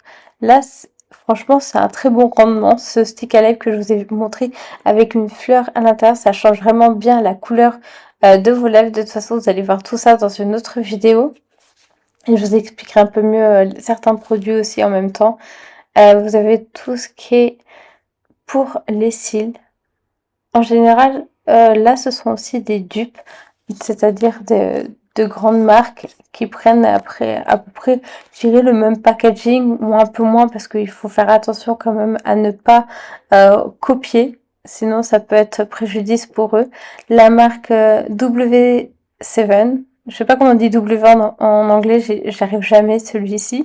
Là, franchement, c'est un très bon rendement. Ce stick à lèvres que je vous ai montré avec une fleur à l'intérieur, ça change vraiment bien la couleur de vos lèvres. De toute façon, vous allez voir tout ça dans une autre vidéo. Et je vous expliquerai un peu mieux certains produits aussi en même temps. Vous avez tout ce qui est pour les cils. En général, là, ce sont aussi des dupes, c'est-à-dire de grandes marques qui prennent après à peu près, je dirais, le même packaging ou un peu moins parce qu'il faut faire attention quand même à ne pas copier, sinon ça peut être préjudice pour eux. La marque W7, je sais pas comment on dit W en anglais, j'arrive jamais celui-ci.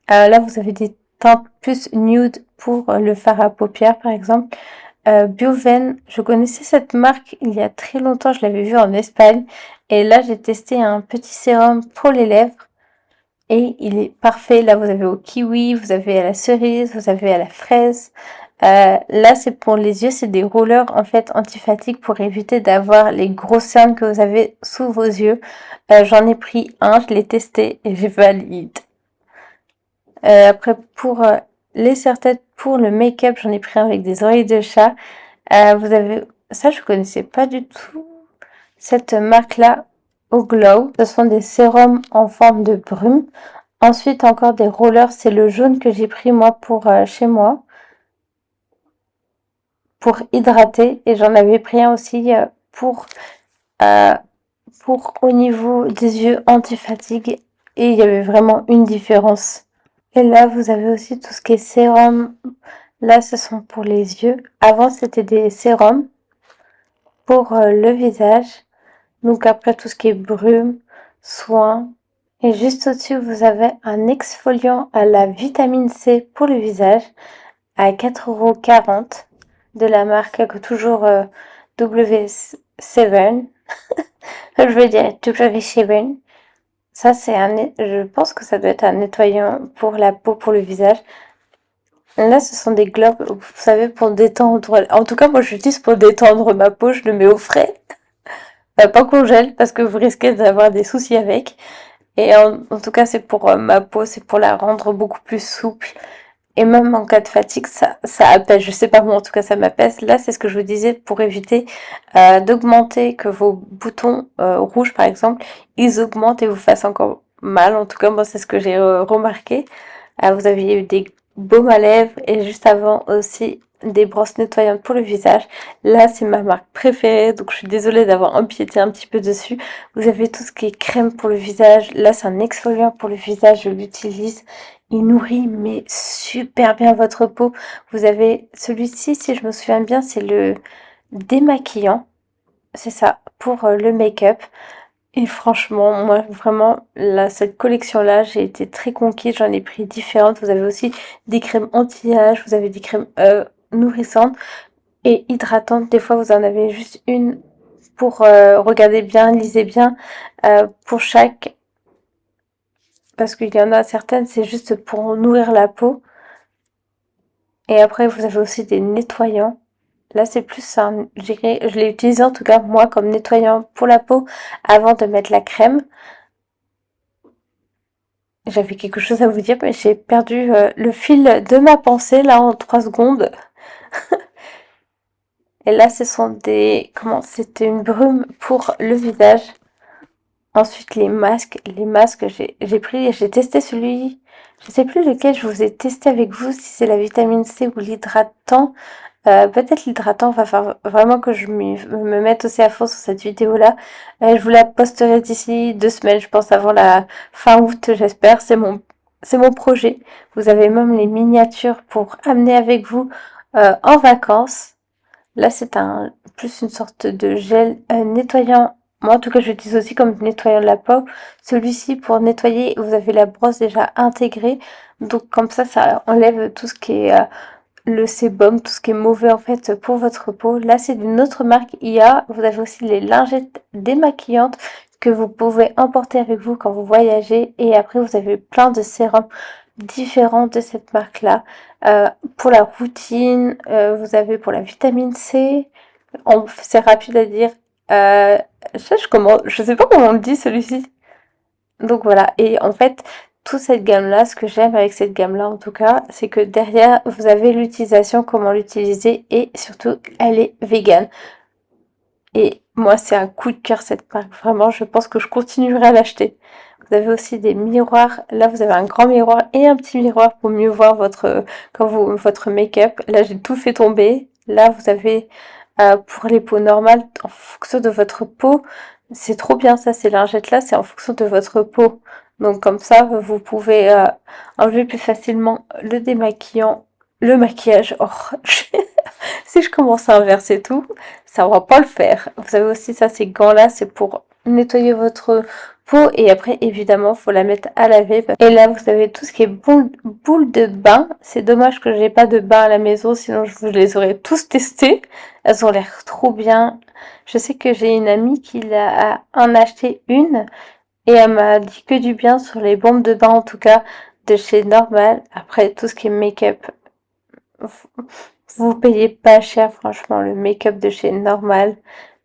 Là, vous avez des teintes plus nude pour le fard à paupières, par exemple. Bioven, je connaissais cette marque il y a très longtemps, je l'avais vue en Espagne. Et là, j'ai testé un petit sérum pour les lèvres. Et il est parfait. Là, vous avez au kiwi, vous avez à la cerise, vous avez à la fraise. Là, c'est pour les yeux, c'est des rollers en fait anti-fatigue pour éviter d'avoir les gros cernes que vous avez sous vos yeux. J'en ai pris un, je l'ai testé et j'ai valide. Après, pour les serre-têtes, pour le make-up, j'en ai pris un avec des oreilles de chat. Vous avez... Ça, je connaissais pas du tout cette marque-là, au Glow. Ce sont des sérums en forme de brume. Ensuite, encore des rollers. C'est le jaune que j'ai pris, moi, pour chez moi, pour hydrater. Et j'en avais pris un aussi euh, pour au niveau des yeux anti-fatigue. Et il y avait vraiment une différence. Et là, vous avez aussi tout ce qui est sérum. Là, ce sont pour les yeux. Avant, c'était des sérums pour le visage. Donc après, tout ce qui est brume, soin. Et juste au-dessus, vous avez un exfoliant à la vitamine C pour le visage à 4,40 € de la marque toujours W7. Je veux dire W7. Ça, je pense que ça doit être un nettoyant pour la peau, pour le visage. Là, ce sont des globes, vous savez, pour détendre. En tout cas, moi, je l'utilise pour détendre ma peau. Je le mets au frais. Pas qu'on gèle, parce que vous risquez d'avoir des soucis avec. Et en tout cas, c'est pour ma peau, c'est pour la rendre beaucoup plus souple. Et même en cas de fatigue, ça apaise. Je sais pas moi, en tout cas, ça m'apaise. Là, c'est ce que je vous disais pour éviter d'augmenter, que vos boutons rouges, par exemple, ils augmentent et vous fassent encore mal. En tout cas, moi, c'est ce que j'ai remarqué. Vous aviez eu des baumes à lèvres et juste avant aussi des brosses nettoyantes pour le visage. Là, c'est ma marque préférée, donc je suis désolée d'avoir empiété un petit peu dessus. Vous avez tout ce qui est crème pour le visage. Là, c'est un exfoliant pour le visage, je l'utilise. Il nourrit mais super bien votre peau. Vous avez celui-ci, si je me souviens bien, c'est le démaquillant. C'est ça, pour le make-up. Et franchement, moi, vraiment, là, cette collection-là, j'ai été très conquise. J'en ai pris différentes. Vous avez aussi des crèmes anti-âge, vous avez des crèmes nourrissantes et hydratantes. Des fois, vous en avez juste une pour regarder bien, lisez bien, pour chaque. Parce qu'il y en a certaines, c'est juste pour nourrir la peau. Et après, vous avez aussi des nettoyants. Là, c'est plus un, je l'ai utilisé en tout cas moi comme nettoyant pour la peau avant de mettre la crème. J'avais quelque chose à vous dire, mais j'ai perdu le fil de ma pensée là en 3 secondes. Et là, ce sont des, comment, c'était une brume pour le visage. Ensuite, les masques, j'ai pris, j'ai testé celui, je sais plus lequel je vous ai testé avec vous, si c'est la vitamine C ou l'hydratant. Peut-être l'hydratant, va falloir vraiment que me mette aussi à fond sur cette vidéo-là. Je vous la posterai d'ici 2 semaines, je pense, avant la fin août, j'espère. C'est mon projet. Vous avez même les miniatures pour amener avec vous en vacances. Là, c'est un plus une sorte de gel nettoyant. Moi, en tout cas, je l'utilise aussi comme nettoyant de la peau. Celui-ci, pour nettoyer, vous avez la brosse déjà intégrée. Donc, comme ça enlève tout ce qui est le sébum, tout ce qui est mauvais en fait pour votre peau. Là, c'est d'une autre marque IA. Vous avez aussi les lingettes démaquillantes que vous pouvez emporter avec vous quand vous voyagez. Et après, vous avez plein de sérums différents de cette marque-là. Pour la routine, vous avez pour la vitamine C. C'est rapide à dire. Je sais pas comment on le dit celui-ci. Donc voilà, et en fait, toute cette gamme-là, ce que j'aime avec cette gamme-là en tout cas, c'est que derrière, vous avez l'utilisation, comment l'utiliser, et surtout, elle est végane. Et moi, c'est un coup de cœur cette marque, vraiment, je pense que je continuerai à l'acheter. Vous avez aussi des miroirs, là vous avez un grand miroir et un petit miroir pour mieux voir votre make-up. Là j'ai tout fait tomber, là vous avez pour les peaux normales, en fonction de votre peau, c'est trop bien ça, ces lingettes là, c'est en fonction de votre peau. Donc comme ça, vous pouvez enlever plus facilement le démaquillant, le maquillage. Oh, si je commence à inverser tout, ça va pas le faire. Vous avez aussi ça, ces gants-là, c'est pour nettoyer votre peau et après, évidemment, faut la mettre à laver. Et là, vous avez tout ce qui est boule de bain. C'est dommage que j'ai pas de bain à la maison, sinon je vous les aurais tous testés. Elles ont l'air trop bien. Je sais que j'ai une amie qui en acheté une et elle m'a dit que du bien sur les bombes de bain, en tout cas, de chez Normal. Après, tout ce qui est make-up, vous payez pas cher, franchement, le make-up de chez Normal.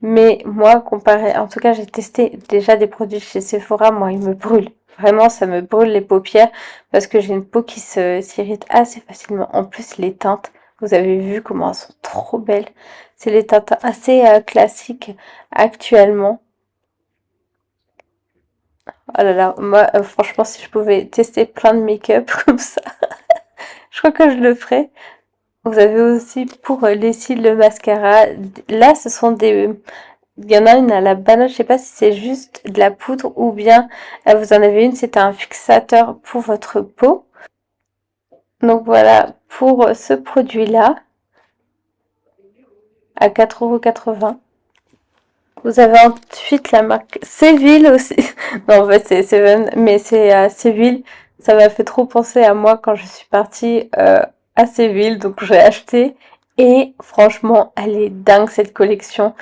Mais moi, comparé, en tout cas, j'ai testé déjà des produits chez Sephora. Moi, ils me brûlent. Vraiment, ça me brûle les paupières parce que j'ai une peau qui s'irrite assez facilement. En plus, les teintes, vous avez vu comment elles sont trop belles. C'est les teintes assez classiques actuellement. Oh là là, moi, franchement, si je pouvais tester plein de make-up comme ça, je crois que je le ferais. Vous avez aussi pour les cils le mascara. Là, ce sont des... Il y en a une à la banane, je sais pas si c'est juste de la poudre ou bien vous en avez une, c'est un fixateur pour votre peau. Donc voilà, pour ce produit-là, à 4,80 €. Vous avez ensuite la marque Séville aussi. Non, en fait, c'est Seven, mais c'est Séville. Ça m'a fait trop penser à moi quand je suis partie à Séville, donc j'ai acheté. Et franchement, elle est dingue cette collection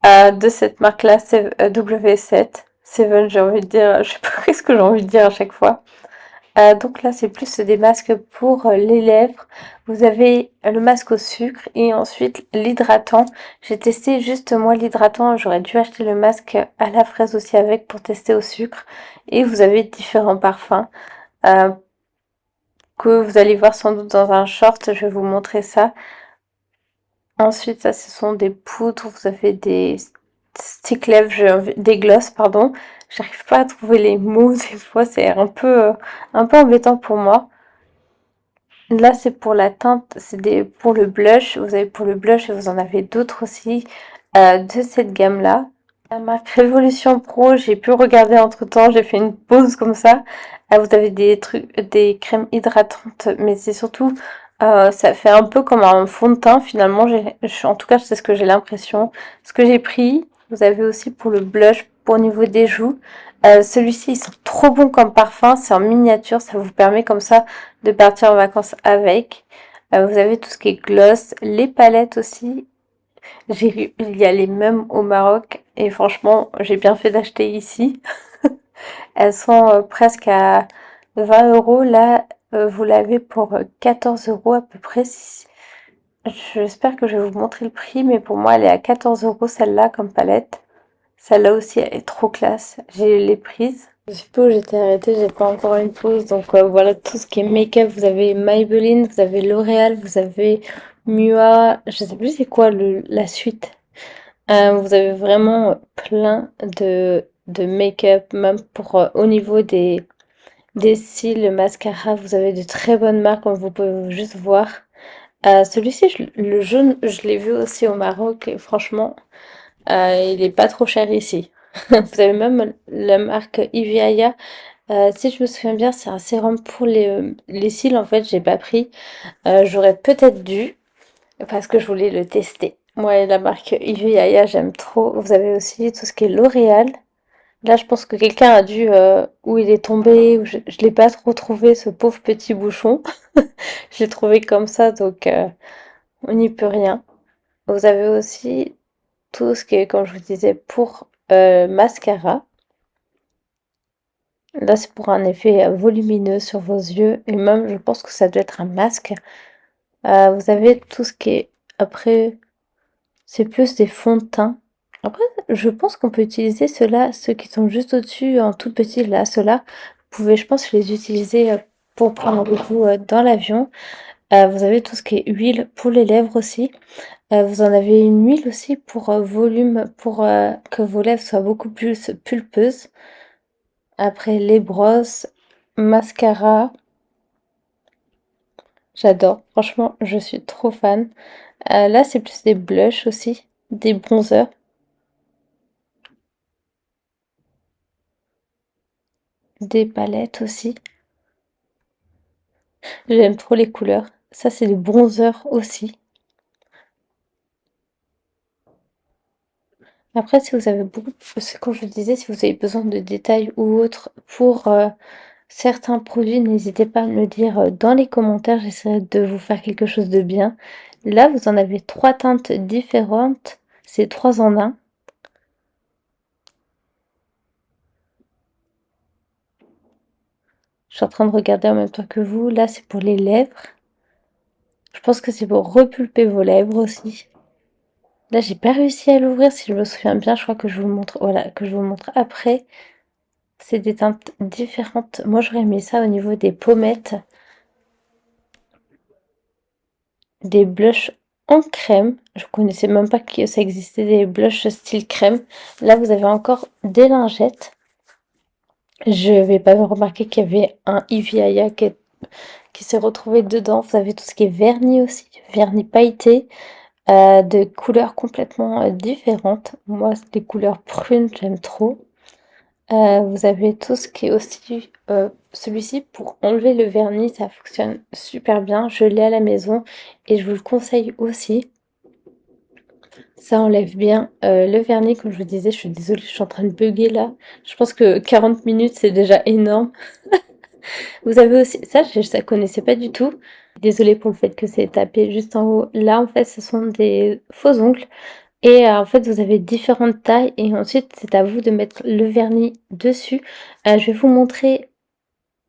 de cette marque-là, W7. Seven, j'ai envie de dire, je sais pas ce que j'ai envie de dire à chaque fois. Donc là, c'est plus des masques pour les lèvres. Vous avez le masque au sucre et ensuite l'hydratant. J'ai testé juste moi l'hydratant. J'aurais dû acheter le masque à la fraise aussi avec pour tester au sucre. Et vous avez différents parfums euh, que vous allez voir sans doute dans un short. Je vais vous montrer ça. Ensuite, ça, ce sont des poudres. Vous avez des stick lèvres, des glosses, pardon. J'arrive pas à trouver les mots des fois. C'est un peu embêtant pour moi. Là, c'est pour la teinte, pour le blush. Vous avez pour le blush et vous en avez d'autres aussi de cette gamme-là. La marque Révolution Pro, j'ai pu regarder entre-temps, j'ai fait une pause comme ça. Vous avez des trucs, des crèmes hydratantes, mais c'est surtout, ça fait un peu comme un fond de teint finalement. En tout cas, c'est ce que j'ai l'impression. Ce que j'ai pris, vous avez aussi pour le blush, pour au niveau des joues. Celui-ci, ils sont trop bons comme parfum, c'est en miniature, ça vous permet comme ça de partir en vacances avec. Vous avez tout ce qui est gloss, les palettes aussi. Il y a les mêmes au Maroc et franchement, j'ai bien fait d'acheter ici. Elles sont presque à 20 euros. Là, vous l'avez pour 14 euros à peu près. J'espère que je vais vous montrer le prix, mais pour moi, elle est à 14 euros celle-là comme palette. Celle-là aussi, elle est trop classe. J'ai les prises. Je sais pas où j'étais arrêtée, j'ai pas encore une pause. Donc voilà, tout ce qui est make-up, vous avez Maybelline, vous avez L'Oréal, vous avez Mua, je sais plus c'est quoi la suite. Vous avez vraiment plein de make-up, même pour au niveau des cils, le mascara, vous avez de très bonnes marques, comme vous pouvez juste voir. Celui-ci, le jaune, je l'ai vu aussi au Maroc, et franchement, il est pas trop cher ici. Vous avez même la marque Iviaya. Si je me souviens bien, c'est un sérum pour les cils, en fait, j'ai pas pris. J'aurais peut-être dû, parce que je voulais le tester. Moi, la marque Iviaya, j'aime trop. Vous avez aussi tout ce qui est L'Oréal. Là, je pense que quelqu'un a dû, où il est tombé, ou je l'ai pas trop trouvé, ce pauvre petit bouchon. Je l'ai trouvé comme ça, donc on n'y peut rien. Vous avez aussi tout ce qui est, comme je vous disais, pour mascara. Là, c'est pour un effet volumineux sur vos yeux, et même, je pense que ça doit être un masque. Vous avez tout ce qui est, après, c'est plus des fonds de teint. Après, je pense qu'on peut utiliser ceux-là, ceux qui sont juste au-dessus, en tout petit, là, ceux-là. Vous pouvez, je pense, les utiliser pour prendre avec vous dans l'avion. Vous avez tout ce qui est huile pour les lèvres aussi. Vous en avez une huile aussi pour volume, pour que vos lèvres soient beaucoup plus pulpeuses. Après, les brosses, mascara. J'adore. Franchement, je suis trop fan. Là, c'est plus des blushs aussi, des bronzers, des palettes aussi. J'aime trop les couleurs. Ça, c'est des bronzers aussi. Après, si vous avez beaucoup, c'est comme je disais, si vous avez besoin de détails ou autres pour certains produits, n'hésitez pas à me le dire dans les commentaires. J'essaierai de vous faire quelque chose de bien. Là, vous en avez trois teintes différentes. C'est trois en un. Je suis en train de regarder en même temps que vous. Là, c'est pour les lèvres. Je pense que c'est pour repulper vos lèvres aussi. Là, j'ai pas réussi à l'ouvrir, si je me souviens bien. Je crois que je vous le montre, voilà, que je vous le montre après. C'est des teintes différentes. Moi, j'aurais mis ça au niveau des pommettes, des blushs en crème. Je connaissais même pas que ça existait des blushs style crème. Là, vous avez encore des lingettes. Je vais pas remarquer qu'il y avait un Iviaya qui s'est retrouvé dedans. Vous avez tout ce qui est vernis aussi, vernis pailleté, de couleurs complètement différentes. Moi, les couleurs prunes, j'aime trop. Vous avez tout ce qui est aussi, celui-ci pour enlever le vernis, ça fonctionne super bien. Je l'ai à la maison et je vous le conseille aussi. Ça enlève bien le vernis, comme je vous disais. Je suis désolée, je suis en train de bugger là. Je pense que 40 minutes, c'est déjà énorme. Vous avez aussi, ça, je connaissais pas du tout. Désolée pour le fait que c'est tapé juste en haut. Là, en fait, ce sont des faux ongles. Et en fait, vous avez différentes tailles et ensuite, c'est à vous de mettre le vernis dessus. Je vais vous montrer.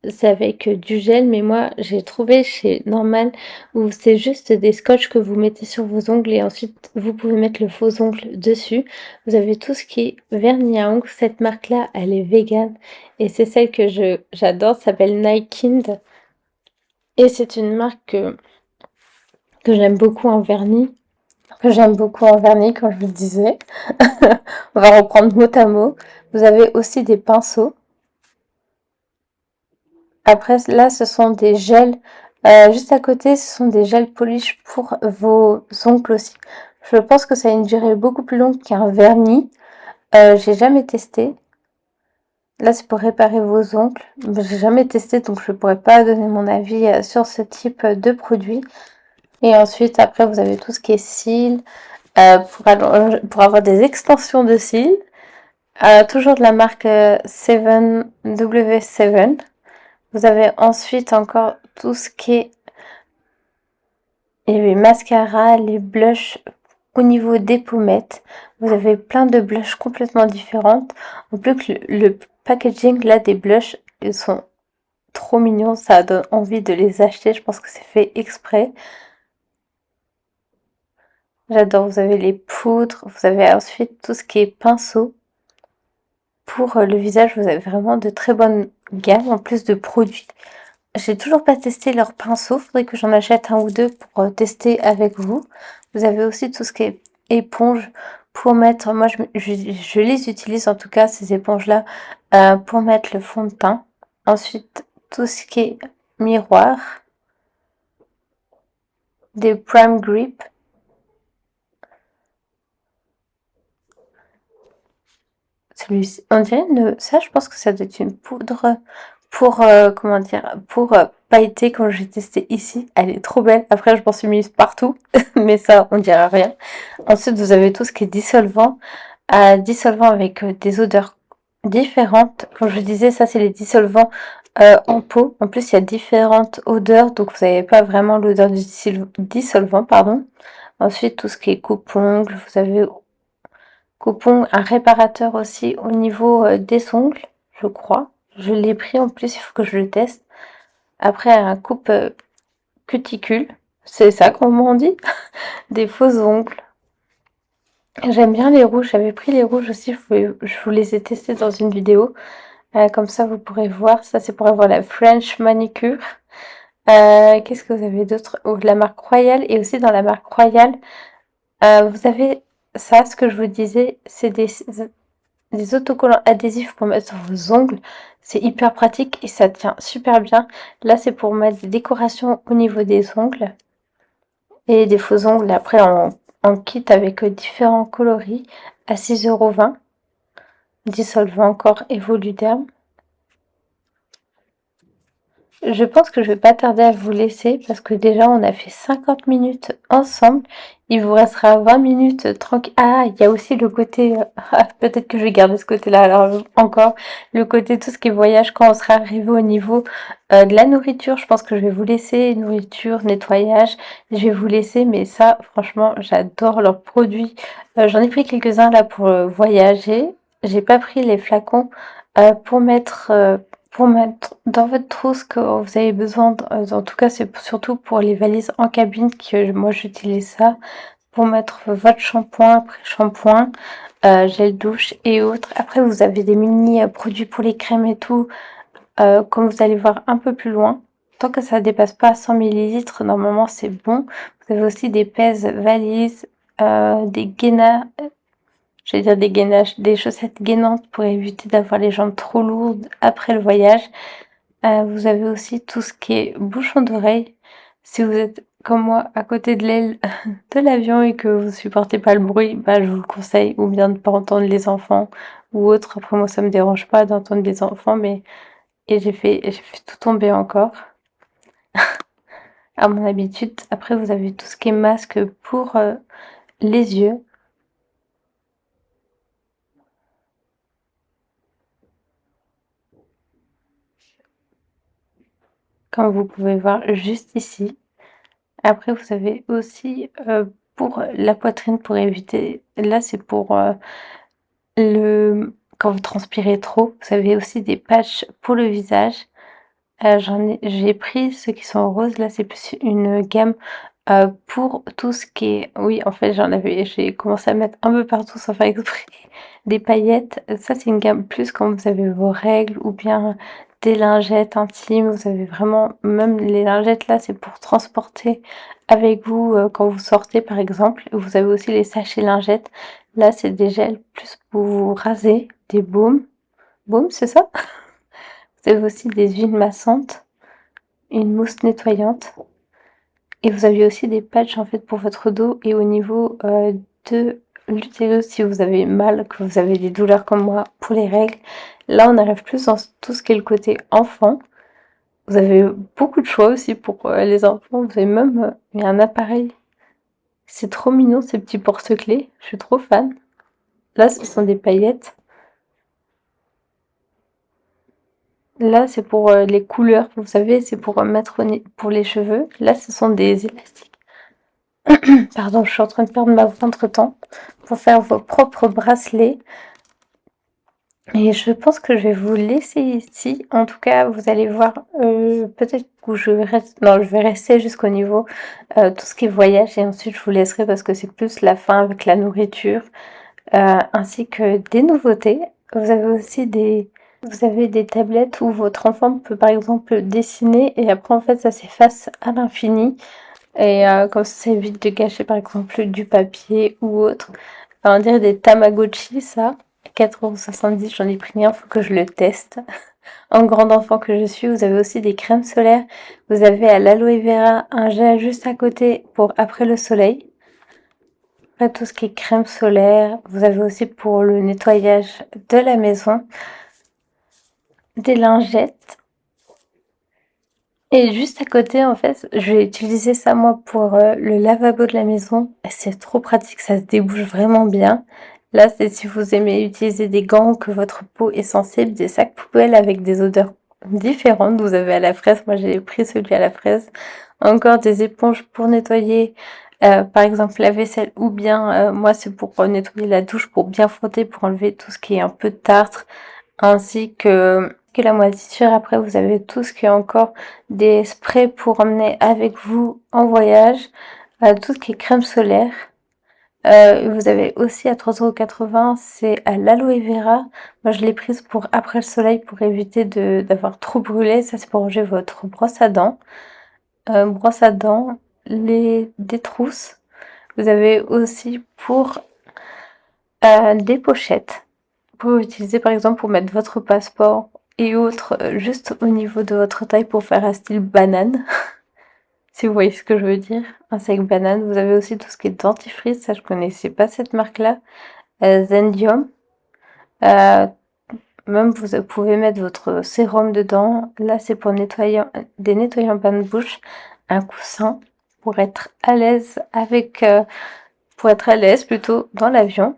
c'est avec du gel, mais moi j'ai trouvé chez Normal où c'est juste des scotch que vous mettez sur vos ongles et ensuite vous pouvez mettre le faux ongle dessus. Vous avez tout ce qui est vernis à ongles. Cette marque-là, elle est vegan et c'est celle que j'adore, ça s'appelle Nykind et c'est une marque que j'aime beaucoup en vernis. Que j'aime beaucoup en vernis, comme je vous le disais. On va reprendre mot à mot. Vous avez aussi des pinceaux. Après, là, ce sont des gels. Juste à côté, ce sont des gels polish pour vos ongles aussi. Je pense que ça a une durée beaucoup plus longue qu'un vernis. J'ai jamais testé. Là, c'est pour réparer vos ongles. J'ai jamais testé, donc je pourrais pas donner mon avis sur ce type de produit. Et ensuite, après, vous avez tout ce qui est cils, pour avoir des extensions de cils. Toujours de la marque 7W7. Vous avez ensuite encore tout ce qui est les mascaras, les blushs au niveau des pommettes. Vous avez plein de blushs complètement différentes. En plus que le packaging là des blushs, ils sont trop mignons, ça donne envie de les acheter. Je pense que c'est fait exprès. J'adore, vous avez les poudres, vous avez ensuite tout ce qui est pinceau. Pour le visage, vous avez vraiment de très bonnes gammes en plus de produits. J'ai toujours pas testé leurs pinceaux, faudrait que j'en achète un ou deux pour tester avec vous. Vous avez aussi tout ce qui est éponge pour mettre, moi je les utilise en tout cas ces éponges-là pour mettre le fond de teint. Ensuite, tout ce qui est miroir, des prime grip. Celui-ci, on dirait ça, je pense que ça doit être une poudre pour, comment dire, pour pailleter quand j'ai testé ici. Elle est trop belle. Après, je m'en suis mise partout, mais ça, on dirait rien. Ensuite, vous avez tout ce qui est dissolvant, dissolvant avec des odeurs différentes. Comme je vous disais, ça, c'est les dissolvants en peau. En plus, il y a différentes odeurs, donc vous n'avez pas vraiment l'odeur du dissolvant, pardon. Ensuite, tout ce qui est coupe-ongles, vous avez coupon, un réparateur aussi au niveau des ongles, je crois. Je l'ai pris en plus, il faut que je le teste. Après, un coupe cuticule, c'est ça comment on dit? Des faux ongles. J'aime bien les rouges, j'avais pris les rouges aussi, je vous les ai testés dans une vidéo. Comme ça, vous pourrez voir. Ça, c'est pour avoir la French manicure. Qu'est-ce que vous avez d'autre? Oh, la marque Royale. Et aussi dans la marque Royale, vous avez ça, ce que je vous disais, c'est des autocollants adhésifs pour mettre sur vos ongles. C'est hyper pratique et ça tient super bien. Là, c'est pour mettre des décorations au niveau des ongles. Et des faux ongles après en kit avec différents coloris à 6,20 €. Dissolvant encore et Voluderm. Je pense que je vais pas tarder à vous laisser parce que déjà on a fait 50 minutes ensemble. Il vous restera 20 minutes tranquille. Ah, il y a aussi le côté, peut-être que je vais garder ce côté-là. Alors encore, le côté tout ce qui est voyage quand on sera arrivé au niveau de la nourriture. Je pense que je vais vous laisser nourriture, nettoyage. Je vais vous laisser, mais ça, franchement, j'adore leurs produits. J'en ai pris quelques-uns là pour voyager. J'ai pas pris les flacons pour mettre dans votre trousse que vous avez besoin, en tout cas c'est surtout pour les valises en cabine que moi j'utilise ça, pour mettre votre shampoing, après-shampoing, gel douche et autres. Après vous avez des mini produits pour les crèmes et tout, comme vous allez voir un peu plus loin. Tant que ça dépasse pas 100 millilitres, normalement c'est bon. Vous avez aussi des pèses valises, des gainers, j'allais dire des gainages, des chaussettes gainantes pour éviter d'avoir les jambes trop lourdes après le voyage. Vous avez aussi tout ce qui est bouchon d'oreille. Si vous êtes comme moi à côté de l'aile de l'avion et que vous supportez pas le bruit, bah, je vous le conseille, ou bien de pas entendre les enfants ou autre. Après moi ça me dérange pas d'entendre les enfants, mais et j'ai fait tout tomber encore à mon habitude. Après vous avez tout ce qui est masque pour les yeux. Comme vous pouvez voir juste ici. Après, vous avez aussi pour la poitrine, pour éviter. Là, c'est pour quand vous transpirez trop. Vous avez aussi des patchs pour le visage. J'ai pris ceux qui sont roses, là c'est plus une gamme pour tout ce qui est... Oui, en fait j'ai commencé à mettre un peu partout sans faire exprès des paillettes. Ça c'est une gamme plus quand vous avez vos règles ou bien des lingettes intimes. Vous avez vraiment... Même les lingettes là c'est pour transporter avec vous quand vous sortez par exemple. Vous avez aussi les sachets lingettes. Là c'est des gels plus pour vous raser, des baumes. Baumes c'est ça? Vous avez aussi des huiles massantes, une mousse nettoyante. Et vous aviez aussi des patchs en fait pour votre dos et au niveau de l'utérus si vous avez mal, que vous avez des douleurs comme moi pour les règles. Là, on arrive plus dans tout ce qui est le côté enfant. Vous avez beaucoup de choix aussi pour les enfants. Vous avez même un appareil. C'est trop mignon ces petits porte-clés. Je suis trop fan. Là, ce sont des paillettes. Là, c'est pour les couleurs. Vous savez, c'est pour mettre pour les cheveux. Là, ce sont des élastiques. Pardon, je suis en train de perdre ma voix entre-temps. Pour faire vos propres bracelets. Et je pense que je vais vous laisser ici. En tout cas, vous allez voir, peut-être que je vais rester, non, je vais rester jusqu'au niveau tout ce qui est voyage et ensuite je vous laisserai parce que c'est plus la fin avec la nourriture, ainsi que des nouveautés. Vous avez aussi vous avez des tablettes où votre enfant peut par exemple dessiner et après en fait ça s'efface à l'infini. Et comme ça évite de gâcher par exemple du papier ou autre. On dirait des Tamagotchi, ça. 4,70 €, j'en ai pris un, faut que je le teste. En grande enfant que je suis, vous avez aussi des crèmes solaires. Vous avez à l'aloe vera un gel juste à côté pour après le soleil. Après tout ce qui est crème solaire, vous avez aussi pour le nettoyage de la maison des lingettes. Et juste à côté, en fait, je vais utiliser ça moi pour le lavabo de la maison. C'est trop pratique, ça se débouche vraiment bien. Là, c'est si vous aimez utiliser des gants ou que votre peau est sensible, des sacs poubelles avec des odeurs différentes. Vous avez à la fraise, moi j'ai pris celui à la fraise. Encore des éponges pour nettoyer, par exemple la vaisselle ou bien moi c'est pour nettoyer la douche, pour bien frotter, pour enlever tout ce qui est un peu de tartre ainsi que la moisissure. Après, vous avez tout ce qui est encore des sprays pour emmener avec vous en voyage, tout ce qui est crème solaire. Vous avez aussi à 3,80 €, c'est à l'aloe vera. Moi, je l'ai prise pour après le soleil pour éviter d'avoir trop brûlé. Ça, c'est pour ranger votre brosse à dents. Brosse à dents, des trousses. Vous avez aussi pour des pochettes pour utiliser par exemple pour mettre votre passeport et autres juste au niveau de votre taille pour faire un style banane, si vous voyez ce que je veux dire, un sac banane. Vous avez aussi tout ce qui est dentifrice, ça je connaissais pas cette marque-là, Zendium. Euh, Même vous pouvez mettre votre sérum dedans. Là c'est pour des nettoyants bain de bouche, un coussin pour être à l'aise pour être à l'aise plutôt dans l'avion.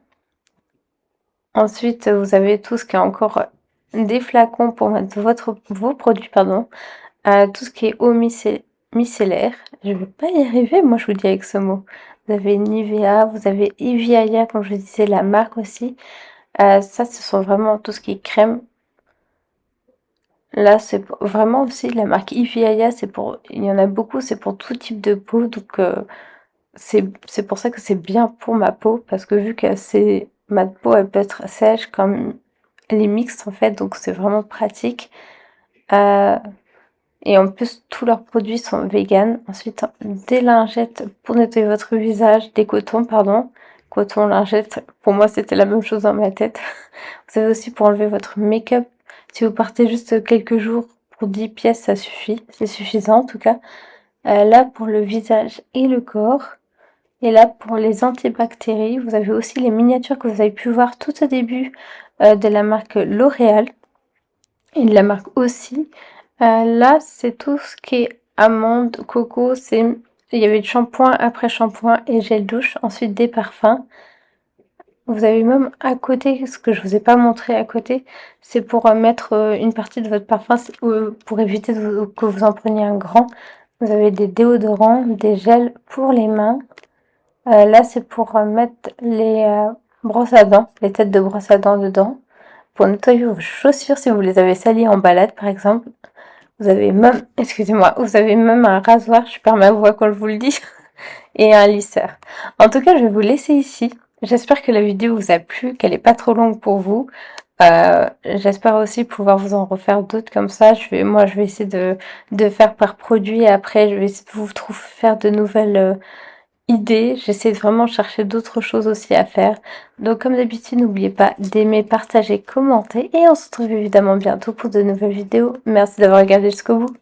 Ensuite, vous avez tout ce qui est encore des flacons pour mettre vos produits, pardon, tout ce qui est eau micellaire. Je ne vais pas y arriver, moi je vous dis avec ce mot. Vous avez Nivea, vous avez Eviaya, comme je vous disais, la marque aussi. Ça, ce sont vraiment tout ce qui est crème. Là, c'est vraiment aussi la marque Eviaya, il y en a beaucoup, c'est pour tout type de peau, donc c'est pour ça que c'est bien pour ma peau, parce que vu que ma peau, elle peut être sèche comme les mixtes en fait, donc c'est vraiment pratique. Euh, et en plus, tous leurs produits sont vegan. Ensuite, des lingettes pour nettoyer votre visage, des cotons, pardon. Coton, lingette, pour moi c'était la même chose dans ma tête. Vous avez aussi pour enlever votre make-up. Si vous partez juste quelques jours, pour 10 pièces, ça suffit. C'est suffisant en tout cas. Là, pour le visage et le corps. Et là, pour les antibactéries, vous avez aussi les miniatures que vous avez pu voir tout au début de la marque L'Oréal et de la marque aussi. Là, c'est tout ce qui est amande, coco. Il y avait le shampoing, après shampoing et gel douche. Ensuite, des parfums. Vous avez même à côté, ce que je vous ai pas montré à côté, c'est pour mettre une partie de votre parfum pour éviter que vous en preniez un grand. Vous avez des déodorants, des gels pour les mains. Là, c'est pour mettre les brosses à dents, les têtes de brosse à dents dedans, pour nettoyer vos chaussures si vous les avez salies en balade, par exemple. Vous avez même, excusez-moi, vous avez même un rasoir, je perds ma voix quand je vous le dis, et un lisseur. En tout cas, je vais vous laisser ici. J'espère que la vidéo vous a plu, qu'elle n'est pas trop longue pour vous. J'espère aussi pouvoir vous en refaire d'autres comme ça. Moi, je vais essayer de faire par produit et après, je vais essayer de faire de nouvelles idées. J'essaie de vraiment chercher d'autres choses aussi à faire. Donc, comme d'habitude, n'oubliez pas d'aimer, partager, commenter et on se retrouve évidemment bientôt pour de nouvelles vidéos. Merci d'avoir regardé jusqu'au bout.